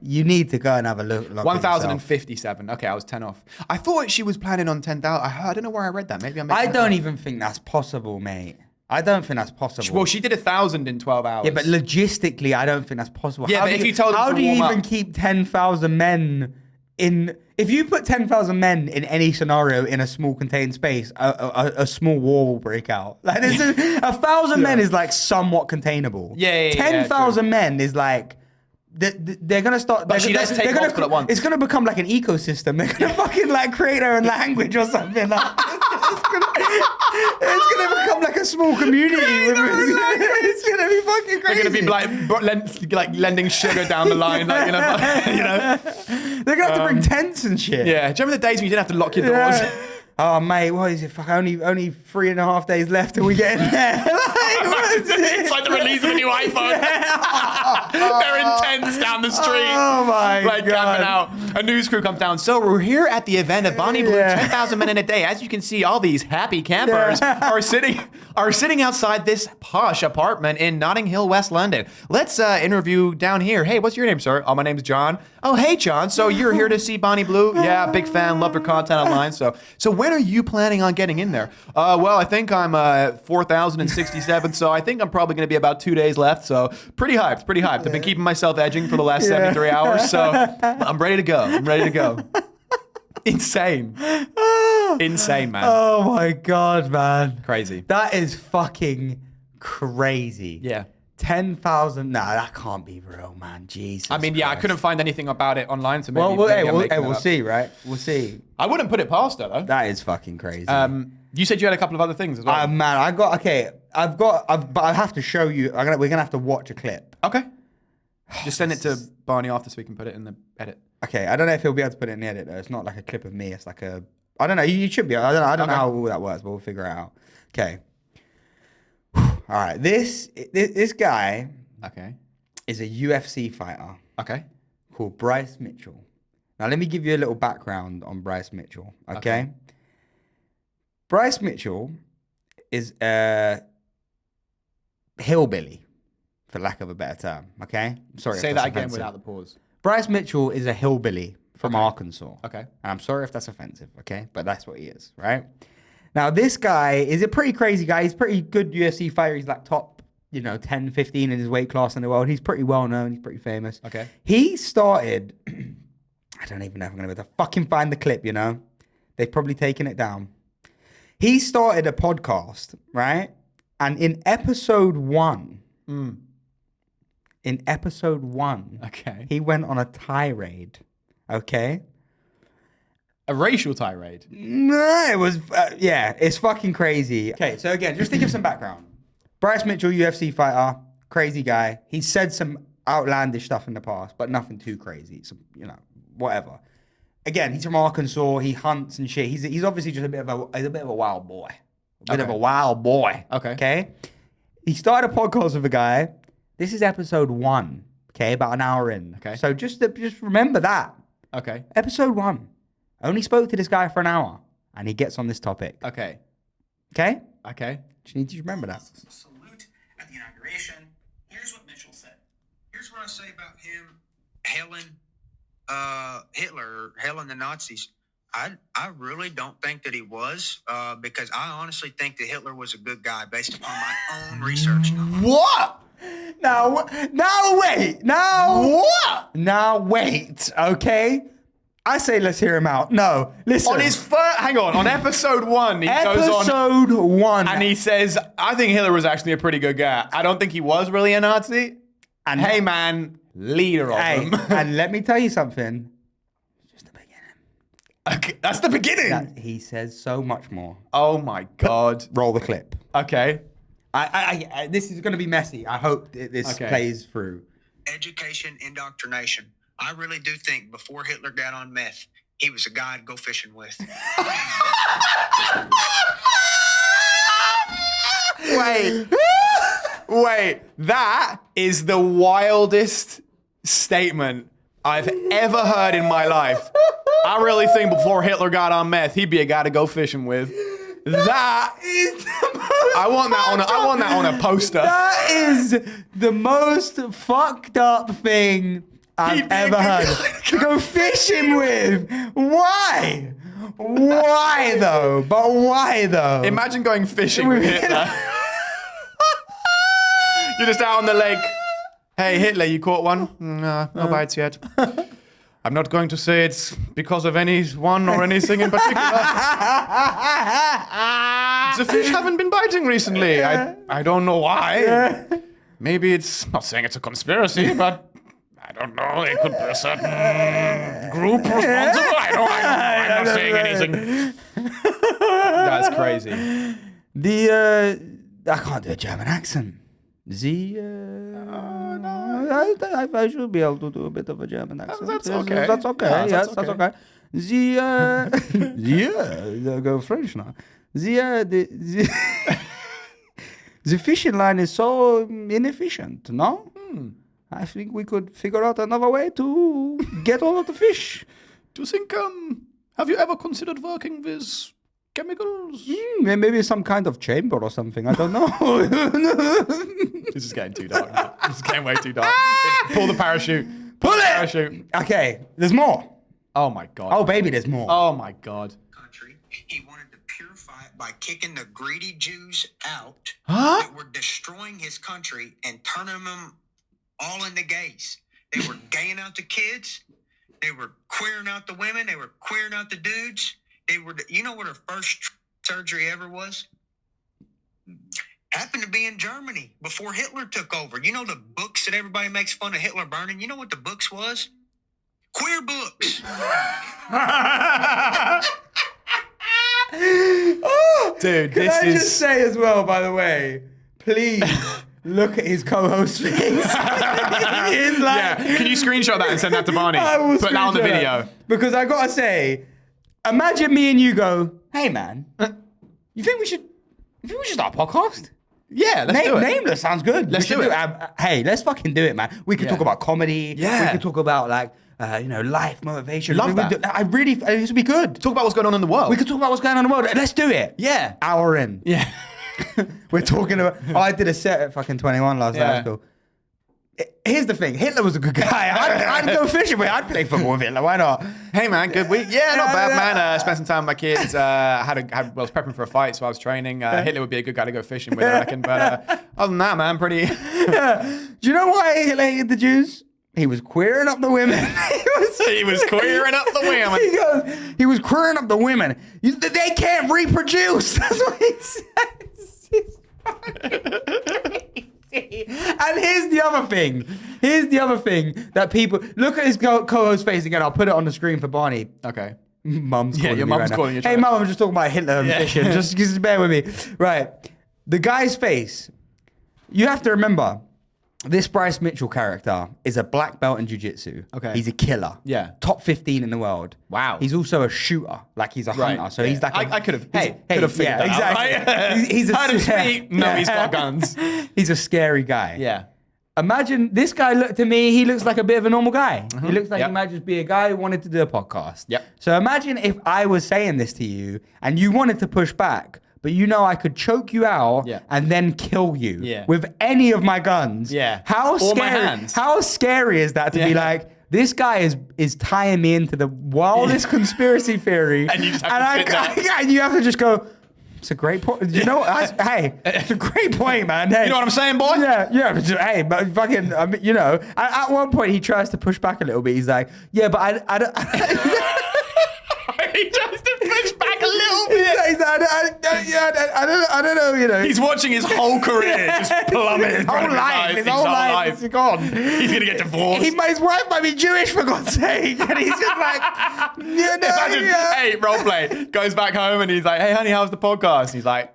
you need to go and have a look. 1,057. Okay, I was 10 off. I thought she was planning on 10,000. I don't know where I read that. Maybe I don't even think that's possible, mate. I don't think that's possible. Well, she did 1,000 in 12 hours. Yeah, but logistically, I don't think that's possible. Yeah, but if you told them how to do you warm even up? keep 10,000 men in? If you put 10,000 men in any scenario in a small contained space, a small war will break out. Like 1,000 men is like somewhat containable. 10,000 men is like they're gonna start. But she does take multiple at once. It's gonna become like an ecosystem. They're gonna fucking like create their own language or something. Like, it's gonna become like a small community. It's gonna be fucking crazy. They're gonna be like lending sugar down the line, like, you know. They're gonna have to bring tents and shit. Yeah. Do you remember the days when you didn't have to lock your doors? Oh mate, what is it? Fuck, only 3.5 days left till we get in there. It's like the release of a new iPhone. They're in tents down the street. Oh my God. Camping out. A news crew comes down. So we're here at the event of Bonnie Blue, 10,000 men in a day. As you can see, all these happy campers are sitting outside this posh apartment in Notting Hill, West London. Let's interview down here. Hey, what's your name, sir? Oh, my name's John. Oh, hey, John. So you're here to see Bonnie Blue? Yeah, big fan. Loved her content online. So when are you planning on getting in there? Well, I think I'm 4,067. So I think I'm probably going to be about 2 days left. So pretty hyped. I've been keeping myself edging for the last 73 hours. So I'm ready to go. Insane. Insane, man. Oh my God, man. Crazy. That is fucking crazy. Yeah. 10,000. Nah, that can't be real, man. Jesus. I mean, Christ. I couldn't find anything about it online, so maybe. We'll see, right? We'll see. I wouldn't put it past her, though. That is fucking crazy. You said you had a couple of other things as well. Man, but I have to show you. We're gonna have to watch a clip. Okay. Just send it to Barney after so we can put it in the edit. Okay, I don't know if he'll be able to put it in the edit though. It's not like a clip of me. It's like a. I don't know. You should be. I don't know how all that works, but we'll figure it out. Okay. All right, this guy is a UFC fighter called Bryce Mitchell. Now, let me give you a little background on Bryce Mitchell, okay? Bryce Mitchell is a hillbilly, for lack of a better term, okay? Sorry. Say that again without the pause. Bryce Mitchell is a hillbilly from Arkansas. Okay. And I'm sorry if that's offensive, okay? But that's what he is, right? Now, this guy is a pretty crazy guy. He's a pretty good UFC fighter. He's like top, 10, 15 in his weight class in the world. He's pretty well known. He's pretty famous. Okay. He started, I don't even know if I'm going to be able to fucking find the clip, They've probably taken it down. He started a podcast, right? And in episode 1, he went on a tirade, okay? A racial tirade? No, it was, it's fucking crazy. Okay, so again, just to give some background. Bryce Mitchell, UFC fighter, crazy guy. He said some outlandish stuff in the past, but nothing too crazy. So, whatever. again, he's from Arkansas. He hunts and shit. He's obviously just a bit of a wild boy. A bit of a wild boy. Okay. He started a podcast with a guy. This is episode 1. Okay, about an hour in. Okay. So just remember that. Okay. Episode 1. Only spoke to this guy for an hour, and he gets on this topic. Okay. Okay. Okay. Just need you to remember that. Salute at the inauguration. Here's what Mitchell said. Here's what I say about him hailing Hitler, hailing the Nazis. I really don't think that he was, because I honestly think that Hitler was a good guy based upon my own research. What? Now wait. Now wait. Okay. I say let's hear him out. No, listen. On his hang on episode 1, he goes on. Episode 1. And he says, I think Hitler was actually a pretty good guy. I don't think he was really a Nazi. And hey, man, leader of them. And let me tell you something. Just the beginning. Okay, that's the beginning. He says so much more. Oh my God. Roll the clip. Okay. I this is going to be messy. I hope this plays through. Education, indoctrination. I really do think before Hitler got on meth, he was a guy I'd go fishing with. Wait, that is the wildest statement I've ever heard in my life. I really think before Hitler got on meth, he'd be a guy to go fishing with. That is the most I want that on a poster. That is the most fucked up thing I've ever heard. To go fishing with. Why? Why though? But why though? Imagine going fishing with Hitler. You're just out on the lake. Hey, Hitler, you caught one? No bites yet. I'm not going to say it's because of anyone or anything in particular. The fish haven't been biting recently. I don't know why. Maybe it's, I'm not saying it's a conspiracy, but I don't know. It could be a certain group responsible. I'm not saying anything. That's crazy. I can't do a German accent. I should be able to do a bit of a German accent. That's okay. That's okay. Yes, that's okay. Go French now. The fishing line is so inefficient, no? I think we could figure out another way to get all of the fish. Do you think, have you ever considered working with chemicals? Maybe some kind of chamber or something. I don't know. This is getting too dark. This is getting way too dark. Pull the parachute. Pull it! Parachute. Okay, there's more. Oh my God. Oh, baby, there's more. Oh my God. Country. He wanted to purify it by kicking the greedy Jews out Huh? that were destroying his country and turning them all into gays. They were gaying out the kids. They were queering out the women. They were queering out the dudes. They were, you know what her first surgery ever was? Happened to be in Germany before Hitler took over. You know the books that everybody makes fun of Hitler burning? You know what the books was? Queer books. Dude, Can I just say as well, by the way, please look at his co-host's face. He is like, Can you screenshot that and send that to Barney? I will Put that on the screenshot video. it. Because I gotta say, imagine me and you go, hey man, you think we should start a podcast? Yeah, let's do it. Nameless sounds good. Let's do it. Hey, let's fucking do it, man. We could talk about comedy. Yeah. We could talk about like, life motivation. Love that. This would be good. Talk about what's going on in the world. We could talk about what's going on in the world. Let's do it. Yeah. Hour in. Yeah. We're talking about. I did a set at fucking 21 last night. That's cool. Here's the thing. Hitler was a good guy. I'd go fishing with him. I'd play football with Hitler. Why not? Hey man, good week. Yeah, not bad, man. Spent some time with my kids. I was prepping for a fight, so I was training. Hitler would be a good guy to go fishing with, I reckon. But other than that, man, pretty. Do you know why Hitler hated the Jews? He was queering up the women. He was queering up the women. He was queering up the women. They can't reproduce. That's what he says. And here's the other thing. That people look at his co-host face again. I'll put it on the screen for Barney. Okay. Mum's calling your me mum's right calling you. Hey, mum, I'm just talking about Hitler and fishing. Just bear with me. Right. The guy's face. You have to remember, This Bryce Mitchell character is a black belt in jiu-jitsu. Okay. He's a killer. Yeah. Top 15 in the world. Wow. He's also a shooter. Like he's a hunter. So he's like I could have figured yeah, that exactly. out, right? He's a Heard him speak. No, he's got guns. He's a scary guy. Yeah. Imagine this guy to me, he looks like a bit of a normal guy. He looks like he might just be a guy who wanted to do a podcast. Yep. So imagine if I was saying this to you and you wanted to push back, but you know I could choke you out and then kill you with any of my guns. Yeah. How Or my scary? hands. How scary is that to be like, this guy is tying me into the wildest conspiracy theory, and you just have to sit there. and you have to just go. It's a great point. You know, hey, it's a great point, man. Hey, You know what I'm saying, boy? Yeah. Hey, but fucking, I mean, you know, at one point he tries to push back a little bit. He's like, yeah, but I don't. He tries to push back a little bit. He's like, I don't know, you know. He's watching his whole career just plummet. His whole life is gone. He's gonna get divorced. His wife might be Jewish, for God's sake, and he's just like, Imagine, hey, role play. Goes back home and he's like, hey, honey, how's the podcast? And he's like,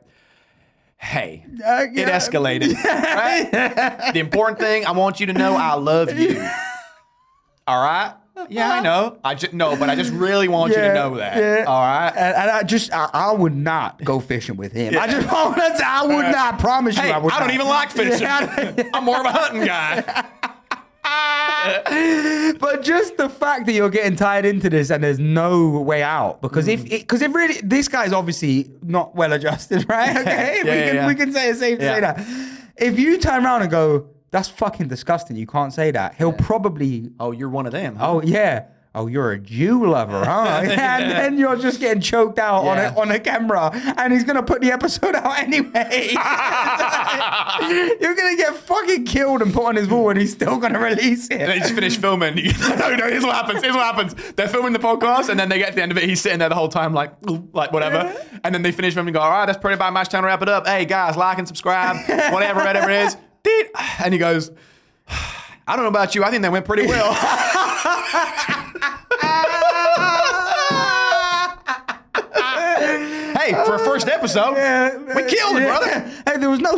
hey, it escalated. Right? The important thing, I want you to know I love you. All right? Yeah, I know. I just really want you to know that. Yeah. All right? And I would not go fishing with him. I would not promise you Hey, I would I don't not. even like fishing. I'm more of a hunting guy. But just the fact that you're getting tied into this and there's no way out, because if really, this guy's obviously not well adjusted, right? Okay, we can say it's safe to say that. If you turn around and go, that's fucking disgusting, you can't say that, he'll probably, Oh, you're one of them. Huh? oh yeah, oh, you're a Jew lover, huh? And then you're just getting choked out on a camera, and he's gonna put the episode out anyway. You're gonna get fucking killed and put on his wall, and he's still gonna release it. And they just finish filming. No, here's what happens. They're filming the podcast, and then they get to the end of it. He's sitting there the whole time, like whatever. And then they finish filming and go, all right, that's pretty about match time to wrap it up. Hey, guys, like and subscribe, whatever it is. And he goes, I don't know about you. I think they went pretty well. Hey, for a first episode, we killed it, brother. Hey, there was no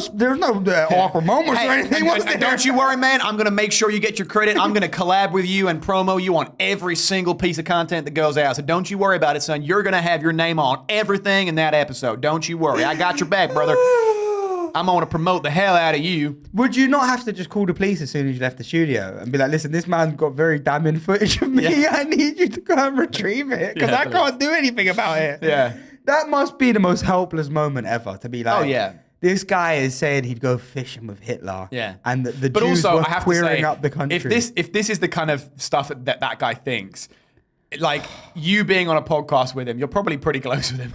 awkward moments or anything. And don't you worry, man. I'm gonna make sure you get your credit. I'm gonna collab with you and promo you on every single piece of content that goes out. So don't you worry about it, son. You're gonna have your name on everything in that episode. Don't you worry. I got your back, brother. I'm going to promote the hell out of you. Would you not have to just call the police as soon as you left the studio and be like, listen, this man's got very damning footage of me. Yeah. I need you to go and retrieve it because I can't do anything about it. Yeah. That must be the most helpless moment ever to be like, oh, yeah. This guy is saying he'd go fishing with Hitler. Yeah. And the but Jews also, were I have queering to say, up the country. If this is the kind of stuff that guy thinks, like you being on a podcast with him, you're probably pretty close with him.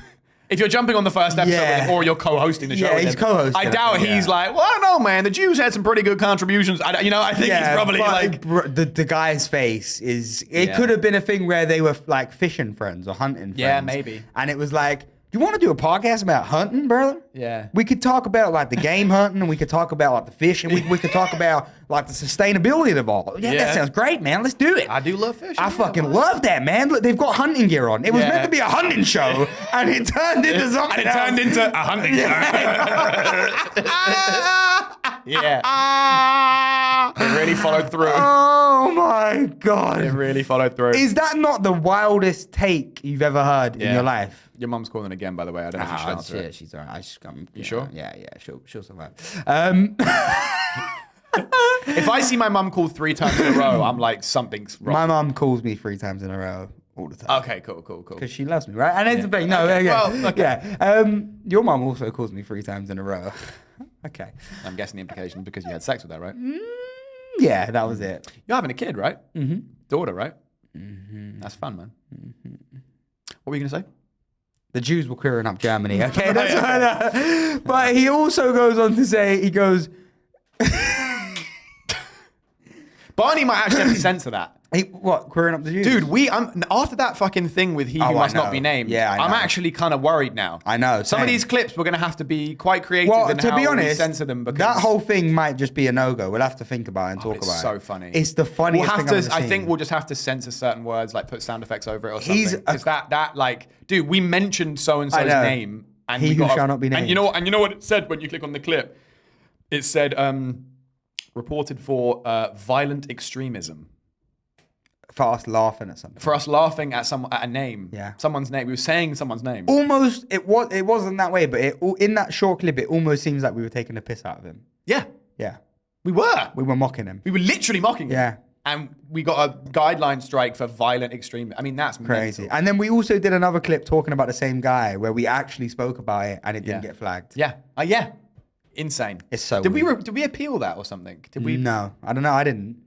If you're jumping on the first episode with him, or you're co-hosting the show with him. He's co-hosting. I doubt he's like, well, I don't know, man. The Jews had some pretty good contributions. I think he's probably like... The guy's face is... It could have been a thing where they were like fishing friends or hunting friends. Yeah, maybe. And it was like, do you want to do a podcast about hunting, brother? Yeah. We could talk about like the game hunting, and we could talk about like the fishing. We could talk about like the sustainability of all. Yeah, that sounds great, man. Let's do it. I do love fishing. I fucking love that, man. Look, they've got hunting gear on. It was meant to be a hunting show, and it turned into something And it turned into a hunting show. Yeah. It really followed through. Oh my God. It really followed through. Is that not the wildest take you've ever heard in your life? Your mum's calling again, by the way. I don't know if she should answer it. She's all right. You sure? Yeah, she'll survive. If I see my mum call 3 times in a row, I'm like, something's wrong. My mum calls me 3 times in a row all the time. Okay, cool. Because she loves me, right? And it's the thing. No, your mum also calls me 3 times in a row. Okay. I'm guessing the implication because you had sex with her, right? Yeah, that was it. You're having a kid, right? Mm-hmm. Daughter, right? Mm-hmm. That's fun, man. Mm-hmm. What were you going to say? The Jews were clearing up Germany. Okay, that's what I know. But he also goes on to say, he goes... Barney might actually have to censor that. What, queering up the Jews? Dude, after that fucking thing with He Who Must Not Be Named, I'm actually kind of worried now. I know. Some of these clips, we're going to have to be quite creative in to how be honest, we censor them. Because that whole thing might just be a no-go. We'll have to think about it and talk about it. It's so funny. It's the funniest thing I've ever seen. I think we'll just have to censor certain words, like put sound effects over it or something. Because that like, dude, we mentioned so-and-so's name. And He Who Shall Not Be Named. And you know what it said when you click on the clip? It said, reported for violent extremism. For us laughing at something. For us laughing at a name. Yeah. Someone's name. We were saying someone's name. Almost, it wasn't that way, but in that short clip, it almost seems like we were taking the piss out of him. Yeah. Yeah. We were. We were mocking him. We were literally mocking him. Yeah. And we got a guideline strike for violent extremism. I mean, that's crazy. mental. And then we also did another clip talking about the same guy where we actually spoke about it and it didn't get flagged. Yeah. Yeah. Insane. It's so Did weird. we appeal that or something? Did we? No. I don't know. I didn't.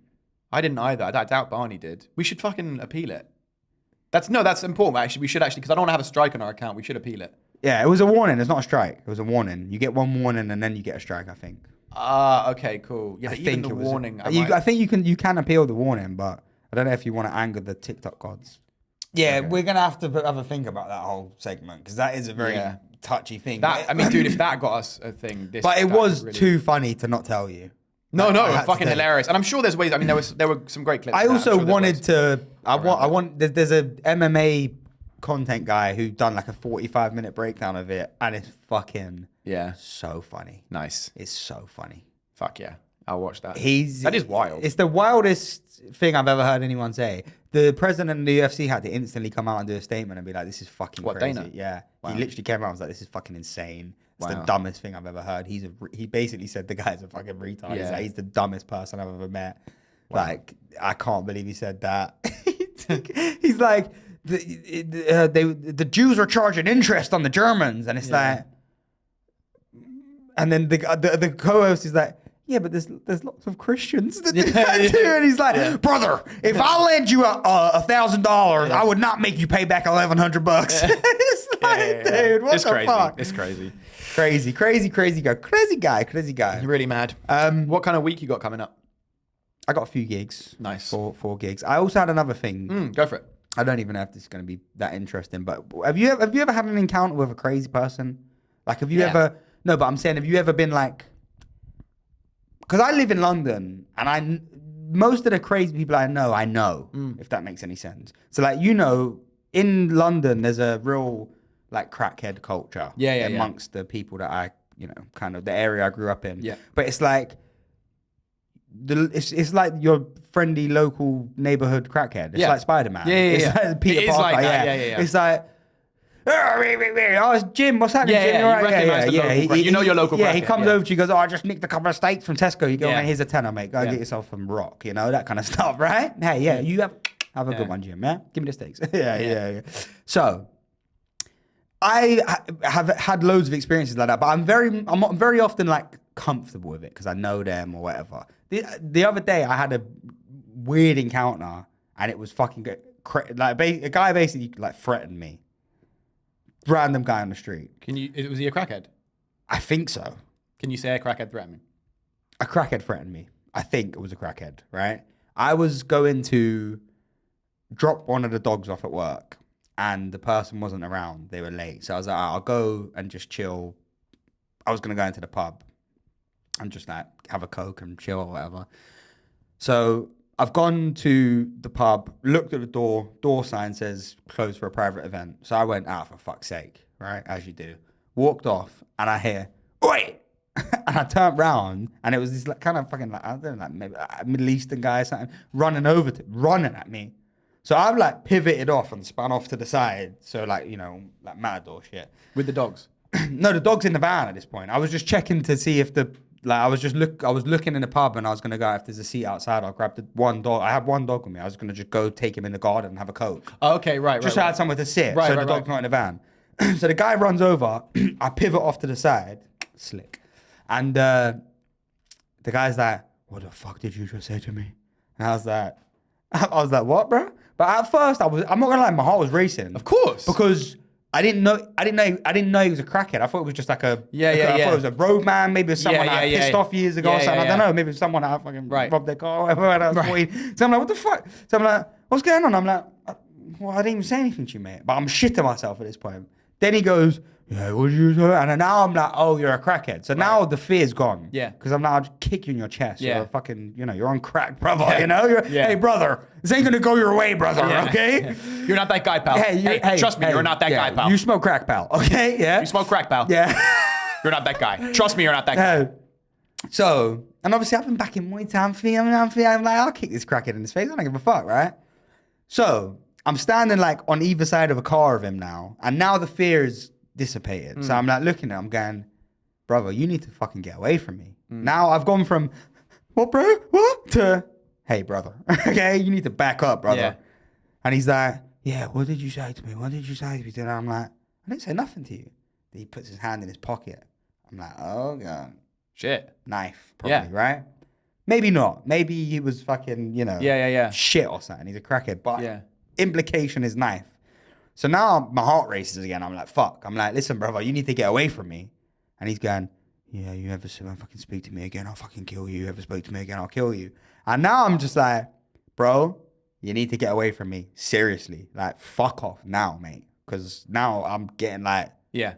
I didn't either. I doubt Barney did. We should fucking appeal it. That's important. Actually, we should because I don't want to have a strike on our account. We should appeal it. Yeah, it was a warning. It's not a strike. It was a warning. You get one warning and then you get a strike, I think. Okay, cool. Yeah, I but even think the it was warning. I think you can appeal the warning, but I don't know if you want to anger the TikTok gods. Yeah, okay. We're going to have a think about that whole segment because that is a very touchy thing. Dude, if that got us a thing. But it was really too funny to not tell you. No, fucking hilarious. And I'm sure there's ways. I mean, there were some great clips. I also wanted to. There's a MMA content guy who done like a 45-minute breakdown of it, and it's fucking so funny. Nice. It's so funny. Fuck yeah, I'll watch that. That is wild. It's the wildest thing I've ever heard anyone say. The president of the UFC had to instantly come out and do a statement and be like, "This is fucking crazy." Dana? Yeah, wow. He literally came out and was like, "This is fucking insane." It's Wow. the dumbest thing I've ever heard. He basically said the guy's a fucking retard. Yeah. He's the dumbest person I've ever met. Wow. Like, I can't believe he said that. He's like, the Jews are charging interest on the Germans, and it's like, and then the co-host is like, yeah, but there's lots of Christians that do that too. And he's like, brother, if I lend you $1,000, I would not make you pay back $1,100. It's like, dude, what the fuck? It's crazy. Crazy guy. You're really mad. What kind of week you got coming up? I got a few gigs. Nice. Four gigs. I also had another thing. Go for it. I don't even know if this is going to be that interesting, but have you ever had an encounter with a crazy person? Like, have you ever? No, but I'm saying, have you ever been like? Because I live in London, and most of the crazy people I know, if that makes any sense. So, like, in London, there's a real like crackhead culture amongst the people that I, kind of the area I grew up in. Yeah. But it's like it's like your friendly local neighborhood crackhead. It's like Spider-Man. It's like Peter Parker. Like that. Yeah. It's like, oh, it's Jim. What's happening, Jim? You recognize the local you know your local crackhead. He comes over to you, goes, oh, I just nicked a couple of steaks from Tesco. You go, man, here's a tenner, mate. Go get yourself some rock, that kind of stuff, right? Hey, you have a good one, Jim, yeah? Give me the steaks. Yeah. So, I have had loads of experiences like that, but I'm very often like comfortable with it because I know them or whatever. The other day I had a weird encounter and it was fucking good. Like a guy basically like threatened me. Random guy on the street. Was he a crackhead? I think so. Can you say a crackhead threatened me? A crackhead threatened me. I think it was a crackhead, right? I was going to drop one of the dogs off at work and the person wasn't around. They were late. So I was like, I'll go and just chill. I was going to go into the pub and just like have a Coke and chill or whatever. So I've gone to the pub, looked at the door sign says closed for a private event. So I went out for fuck's sake, right? As you do. Walked off and I hear, oi! And I turned round and it was this like, kind of fucking like, I don't know, like maybe a Middle Eastern guy or something running at me. So I've like pivoted off and spun off to the side. So like, like Matador shit. With the dogs? No, the dog's in the van at this point. I was just checking to see if I was looking in the pub and I was going to go, if there's a seat outside, I'll grab the one dog. I have one dog with me. I was going to just go take him in the garden and have a Coke. Oh, okay, right. Just so I had somewhere to sit. So the dog's not in the van. So the guy runs over. I pivot off to the side. Slick. And the guy's like, what the fuck did you just say to me? And I was like, what, bro? But at first, I'm not gonna lie, my heart was racing. Of course, because I didn't know he was a crackhead. I thought it was just like I thought it was a roadman. Maybe it was someone I pissed off years ago or something. I don't know. Maybe it was someone I fucking robbed their car or whatever. So I'm like, what the fuck? So I'm like, what's going on? I'm like, well, I didn't even say anything to you, mate. But I'm shitting myself at this point. Then he goes, yeah, what did you say? And now I'm like, oh, you're a crackhead. So now the fear's gone. Yeah. Because I'm now, I'll just kick you in your chest. Yeah. You're a fucking, you're on crack, brother. Hey, brother, this ain't gonna go your way, brother. Okay. Yeah. You're not that guy, pal. Hey, trust me, you're not that guy, pal. You smoke crack, pal. Okay. Yeah. You smoke crack, pal. Yeah. You're not that guy. Trust me, you're not that guy. So And obviously, I've been back in Muay Thai. I'm like, I'll kick this crackhead in his face. I don't give a fuck, right? So I'm standing like on either side of a car of him now. And now the fear is dissipated. So I'm like looking at him going, brother, you need to fucking get away from me. Now I've gone from, what, bro? What? To, hey, brother. Okay, you need to back up, brother. Yeah. And he's like, yeah, what did you say to me? What did you say to me? And I'm like, I didn't say nothing to you. Then he puts his hand in his pocket. I'm like, oh, God. Shit. Knife, probably, right? Maybe not. Maybe he was fucking, you know, shit or something. He's a crackhead. But implication is knife. So now my heart races again. I'm like, fuck. I'm like, listen, brother, you need to get away from me. And he's going, yeah, you ever fucking speak to me again, I'll fucking kill you. You ever spoke to me again, I'll kill you. And now I'm just like, bro, you need to get away from me. Seriously. Like, fuck off now, mate. Because now I'm getting like, I'm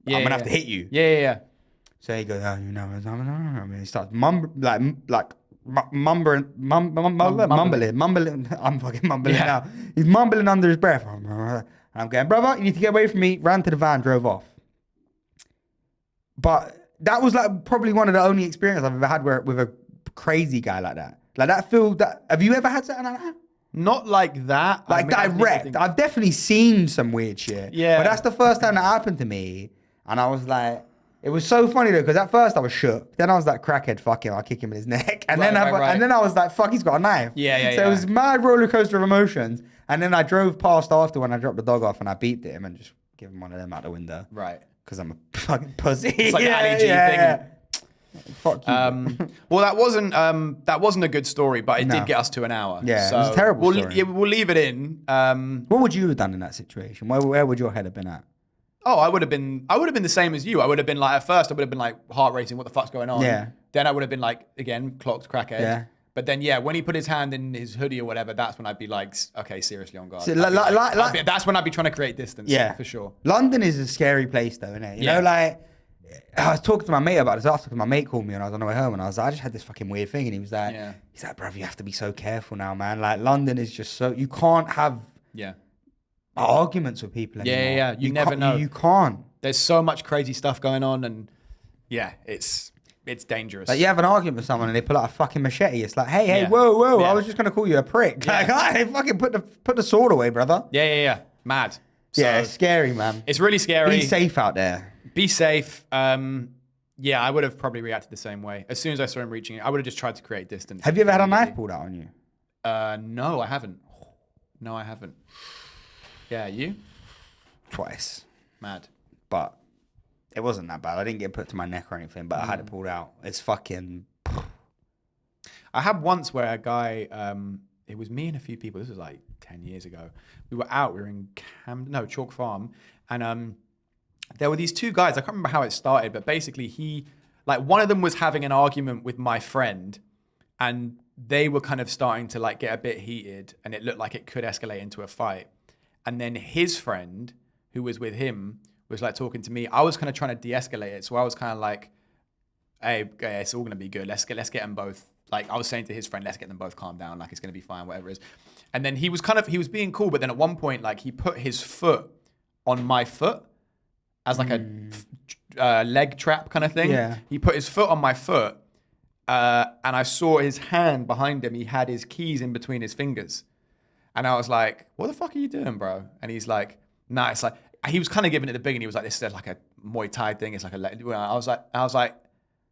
going to have to hit you. Yeah. So he goes, oh, you know, and he starts mumbling. I'm fucking mumbling now. He's mumbling under his breath. And I'm going, brother, you need to get away from me. Ran to the van, drove off. But that was like probably one of the only experiences I've ever had with a crazy guy like that. Like that have you ever had something like that? Not like that. Like direct. I've definitely seen some weird shit. Yeah. But that's the first time that happened to me. And I was like, it was so funny though, because at first I was shook. Then I was like, crackhead, fuck him, I'll kick him in his neck. And then I was like, fuck, he's got a knife. So it was mad roller coaster of emotions. And then I drove past after when I dropped the dog off and I beeped at him and just give him one of them out the window. Right. Because I'm a fucking pussy. It's like an Ali G thing. Fuck you. Well, that wasn't a good story, but it did get us to an hour. Yeah, so it was a terrible story. We'll leave it in. What would you have done in that situation? Where would your head have been at? Oh, I would have been the same as you. I would have been like, at first I would have been like heart racing, what the fuck's going on? Yeah. Then I would have been like, again, clocked, crackhead. Yeah. But then, when he put his hand in his hoodie or whatever, that's when I'd be like, okay, seriously on guard. So, that's when I'd be trying to create distance. Yeah, for sure. London is a scary place though, isn't it? You know, like, I was talking to my mate about this after, because my mate called me and I was on the way home and I was like, I just had this fucking weird thing. And he was like, brother, you have to be so careful now, man. Like, London is just so, you can't have arguments with people anymore. Yeah. You never know. You can't. There's so much crazy stuff going on and it's dangerous. Like, you have an argument with someone and they pull out a fucking machete. It's like, hey, whoa, I was just going to call you a prick. Like, hey, fucking put the sword away, brother. Yeah. Mad. So, it's scary, man. It's really scary. Be safe out there. Be safe. I would have probably reacted the same way. As soon as I saw him reaching it, I would have just tried to create distance. Have you ever had a knife pulled out on you? No, I haven't. Yeah, you? Twice. Mad. But it wasn't that bad. I didn't get put to my neck or anything, but I had it pulled out. It's fucking... I had once where a guy, it was me and a few people, this was like 10 years ago. We were in Chalk Farm, and there were these two guys. I can't remember how it started, but basically one of them was having an argument with my friend, and they were kind of starting to like get a bit heated, and it looked like it could escalate into a fight. And then his friend, who was with him, was like talking to me. I was kind of trying to de-escalate it, so I was kind of like, "Hey, it's all gonna be good. Let's get them both." Like I was saying to his friend, "Let's get them both calm down. Like it's gonna be fine, whatever it is." And then he was being cool, but then at one point, like he put his foot on my foot as like a leg trap kind of thing. Yeah. He put his foot on my foot, and I saw his hand behind him. He had his keys in between his fingers, and I was like, "What the fuck are you doing, bro?" And he's like, "Nah, it's like." He was kind of giving it the big, and he was like, "This is like a Muay Thai thing. It's like a." I was like,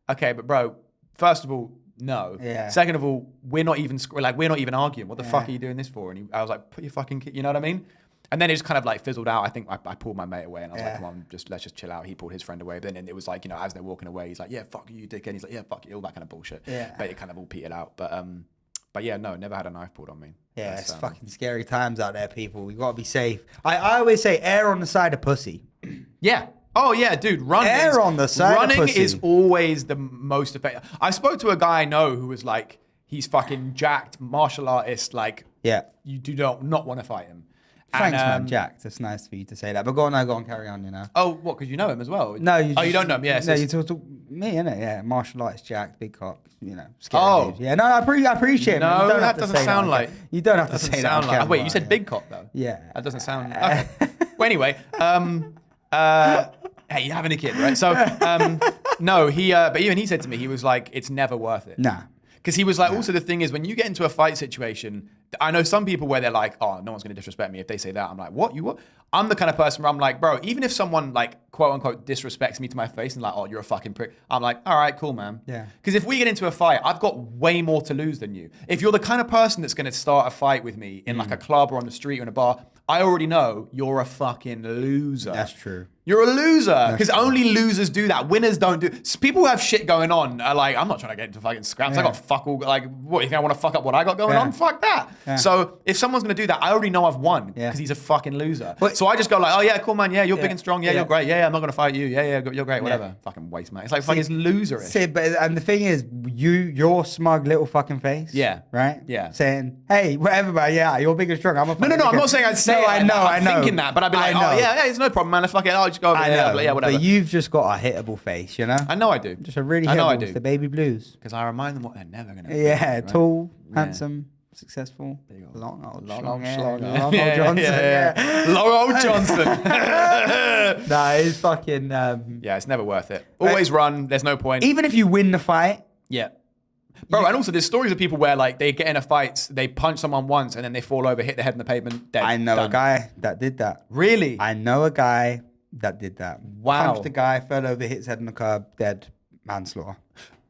"Okay, but bro, first of all, no. Yeah. Second of all, we're not even arguing. What the fuck are you doing this for?" And I was like, "Put your fucking, you know what I mean?" And then it just kind of like fizzled out. I think I pulled my mate away, and I was like, "Come on, let's just chill out." He pulled his friend away, but then it was like, as they're walking away, he's like, "Yeah, fuck you, dickhead." He's like, "Yeah, fuck you," all that kind of bullshit. Yeah. But it kind of all petered out. But yeah, no, never had a knife pulled on me. Yeah, it's fucking scary times out there, people. We gotta be safe. I always say, err on the side of pussy. Yeah. Oh yeah, dude. Running is always the most effective. I spoke to a guy I know who was like, he's fucking jacked, martial artist. Like, you do not want to fight him. Thanks, man, jacked. It's nice for you to say that. But go on, carry on, you know. Oh, what? Because you know him as well? No, you don't know him? Yeah. No, you talk to me, innit? Yeah, martial artist, jacked, big cock, you know. Scary dude. Yeah, no, I appreciate it. No, that doesn't sound like. You don't have to say that. Like, wait, you said big cock though? Yeah. That doesn't sound. Okay. Well, anyway, hey, you're having a kid, right? So, No, but even he said to me, he was like, it's never worth it. Nah. Because he was like, also the thing is, when you get into a fight situation, I know some people where they're like, oh, no one's going to disrespect me if they say that. I'm like, what? You what? I'm the kind of person where I'm like, bro, even if someone like, quote unquote, disrespects me to my face and like, oh, you're a fucking prick. I'm like, all right, cool, man. Yeah. Because if we get into a fight, I've got way more to lose than you. If you're the kind of person that's going to start a fight with me in like a club or on the street or in a bar, I already know you're a fucking loser. That's true. You're a loser because only losers do that. Winners don't do. People who have shit going on are like, I'm not trying to get into fucking scraps. I got fuck all. Like, what? You think I want to fuck up what I got going on? Fuck that. Yeah. So if someone's gonna do that, I already know I've won because he's a fucking loser. So I just go like, oh yeah, cool man. Yeah, you're big and strong. Yeah, you're great. Yeah, I'm not gonna fight you. Yeah, you're great. Whatever. Fucking waste, man. It's like fucking loserish. See, and the thing is, your smug little fucking face. Yeah. Right. Yeah. Saying, hey, whatever, man. Yeah, you're big and strong. I'm a. No. I'm not saying I'd say. I know. I'm thinking that, but I'd be like, oh yeah, it's no problem, man. Let's fuck it. I'll just go over there. Yeah, whatever. But you've just got a hittable face, you know? I know I do. Just a really hittable face, the baby blues. Because I remind them what they're never going to be. Yeah, right? Tall, handsome, successful, long old Johnson. Long old Johnson. Nah, it's fucking... yeah, it's never worth it. Always run. There's no point. Even if you win the fight... Yeah. Bro, and also there's stories of people where like they get in a fight, they punch someone once and then they fall over, hit their head in the pavement, dead. I know a guy that did that. Really? I know a guy that did that. Wow. Punched a guy, fell over, hit his head on the curb, dead, manslaughter.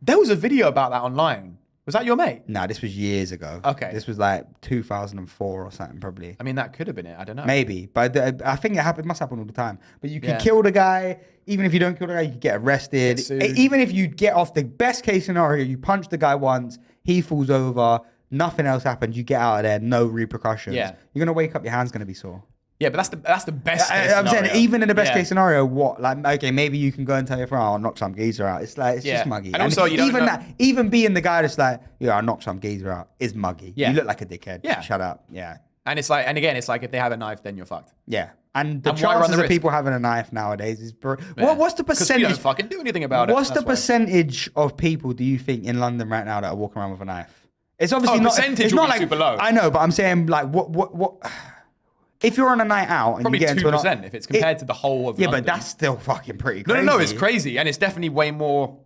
There was a video about that online. Was that your mate? Nah, this was years ago. Okay. This was like 2004 or something, probably. I mean, that could have been it. I don't know. Maybe, but I think it must happen all the time. But you can kill the guy. Even if you don't kill the guy, you can get arrested. Even if you get off the best case scenario, you punch the guy once, he falls over, nothing else happens, you get out of there, no repercussions. Yeah. You're gonna wake up, your hand's gonna be sore. Yeah, but that's the best case I'm scenario. saying, even in the best case scenario, what? Like, okay, maybe you can go and tell your friend, oh, I'll knock some geezer out. It's like, it's just muggy. And also, you don't even know... even being the guy that's like, yeah, I'll knock some geezer out, is muggy. Yeah. You look like a dickhead. Yeah. Shut up. Yeah. And it's like, and again, it's like if they have a knife, then you're fucked. Yeah. And the chances of people having a knife nowadays is... What's the percentage... Because we don't fucking do anything about it. What's the percentage of people do you think in London right now that are walking around with a knife? It's obviously not... percentage it's will not be like, super low. I know, but I'm saying like what... If you're on a night out and probably you get into 2% if it's compared to the whole of London. But that's still fucking pretty crazy. No, it's crazy. And it's definitely way more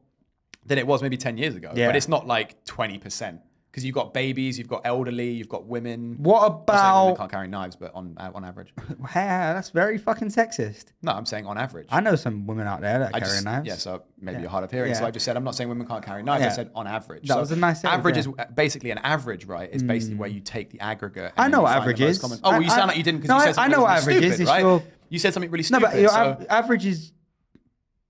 than it was maybe 10 years ago. Yeah. But it's not like 20%. Because you've got babies, you've got elderly, you've got women. What about... Women can't carry knives, but on average. Yeah, that's very fucking sexist. No, I'm saying on average. I know some women out there that carry knives. Yeah, so maybe you're hard of hearing. Yeah. So I just said, I'm not saying women can't carry knives. I said on average. That was a nice average is basically an average, right? Is basically where you take the aggregate. I know what average is. Oh, well, you sound like you didn't because you said something I know what average is, right? You said something really stupid. No, but your average is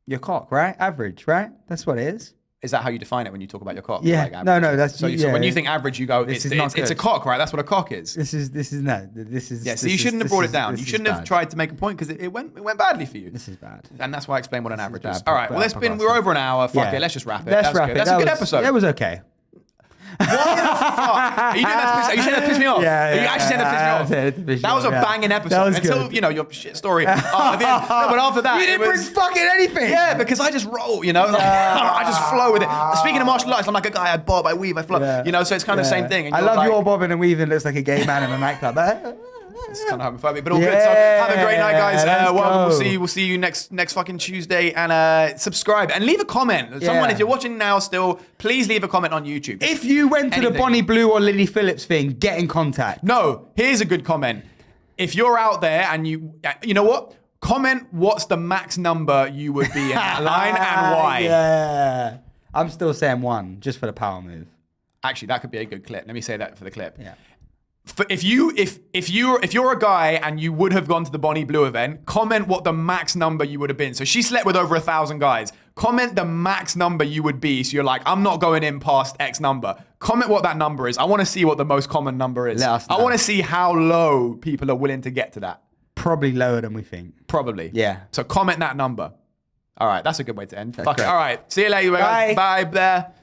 your cock, right? Average, right? That's what it is. Is that how you define it when you talk about your cock? Yeah. Like no, that's so when you think average, you go, it's a cock, right? That's what a cock is. This is. Yeah. So you shouldn't have brought it down. You shouldn't have tried to make a point because it went badly for you. This is bad. And that's why I explained what an average is. All right. Well, we're over an hour. Fuck it. Let's just wrap it. That's a good episode. That was okay. Why the fuck? Are you saying that to piss me off? Yeah. Are you actually saying that to piss me off? That was a banging episode. Until, your shit story. But after that, you didn't bring fucking anything. Yeah, because I just roll, I just flow with it. Speaking of martial arts, I'm like a guy, I bob, I weave, I flow. So it's kind of the same thing. I love your bobbing and weaving. Looks like a gay man in a nightclub. It's kind of homophobic, but all good. So have a great night, guys. We'll see you next fucking Tuesday, and subscribe and leave a comment. Someone, if you're watching now still, please leave a comment on YouTube. If you went to the Bonnie Blue or Lily Phillips thing, get in contact. No, here's a good comment. If you're out there and you know what? Comment what's the max number you would be in that line and why. Yeah, I'm still saying 1 just for the power move. Actually, that could be a good clip. Let me say that for the clip. Yeah. If you're a guy and you would have gone to the Bonnie Blue event, comment what the max number you would have been. So she slept with over 1,000 guys. Comment the max number you would be. So you're like, I'm not going in past X number. Comment what that number is. I want to see what the most common number is. Let us know. I want to see how low people are willing to get to that. Probably lower than we think. Probably. Yeah. So comment that number. All right, that's a good way to end. Fuck it. All right, see you later. Bye. Bye. There.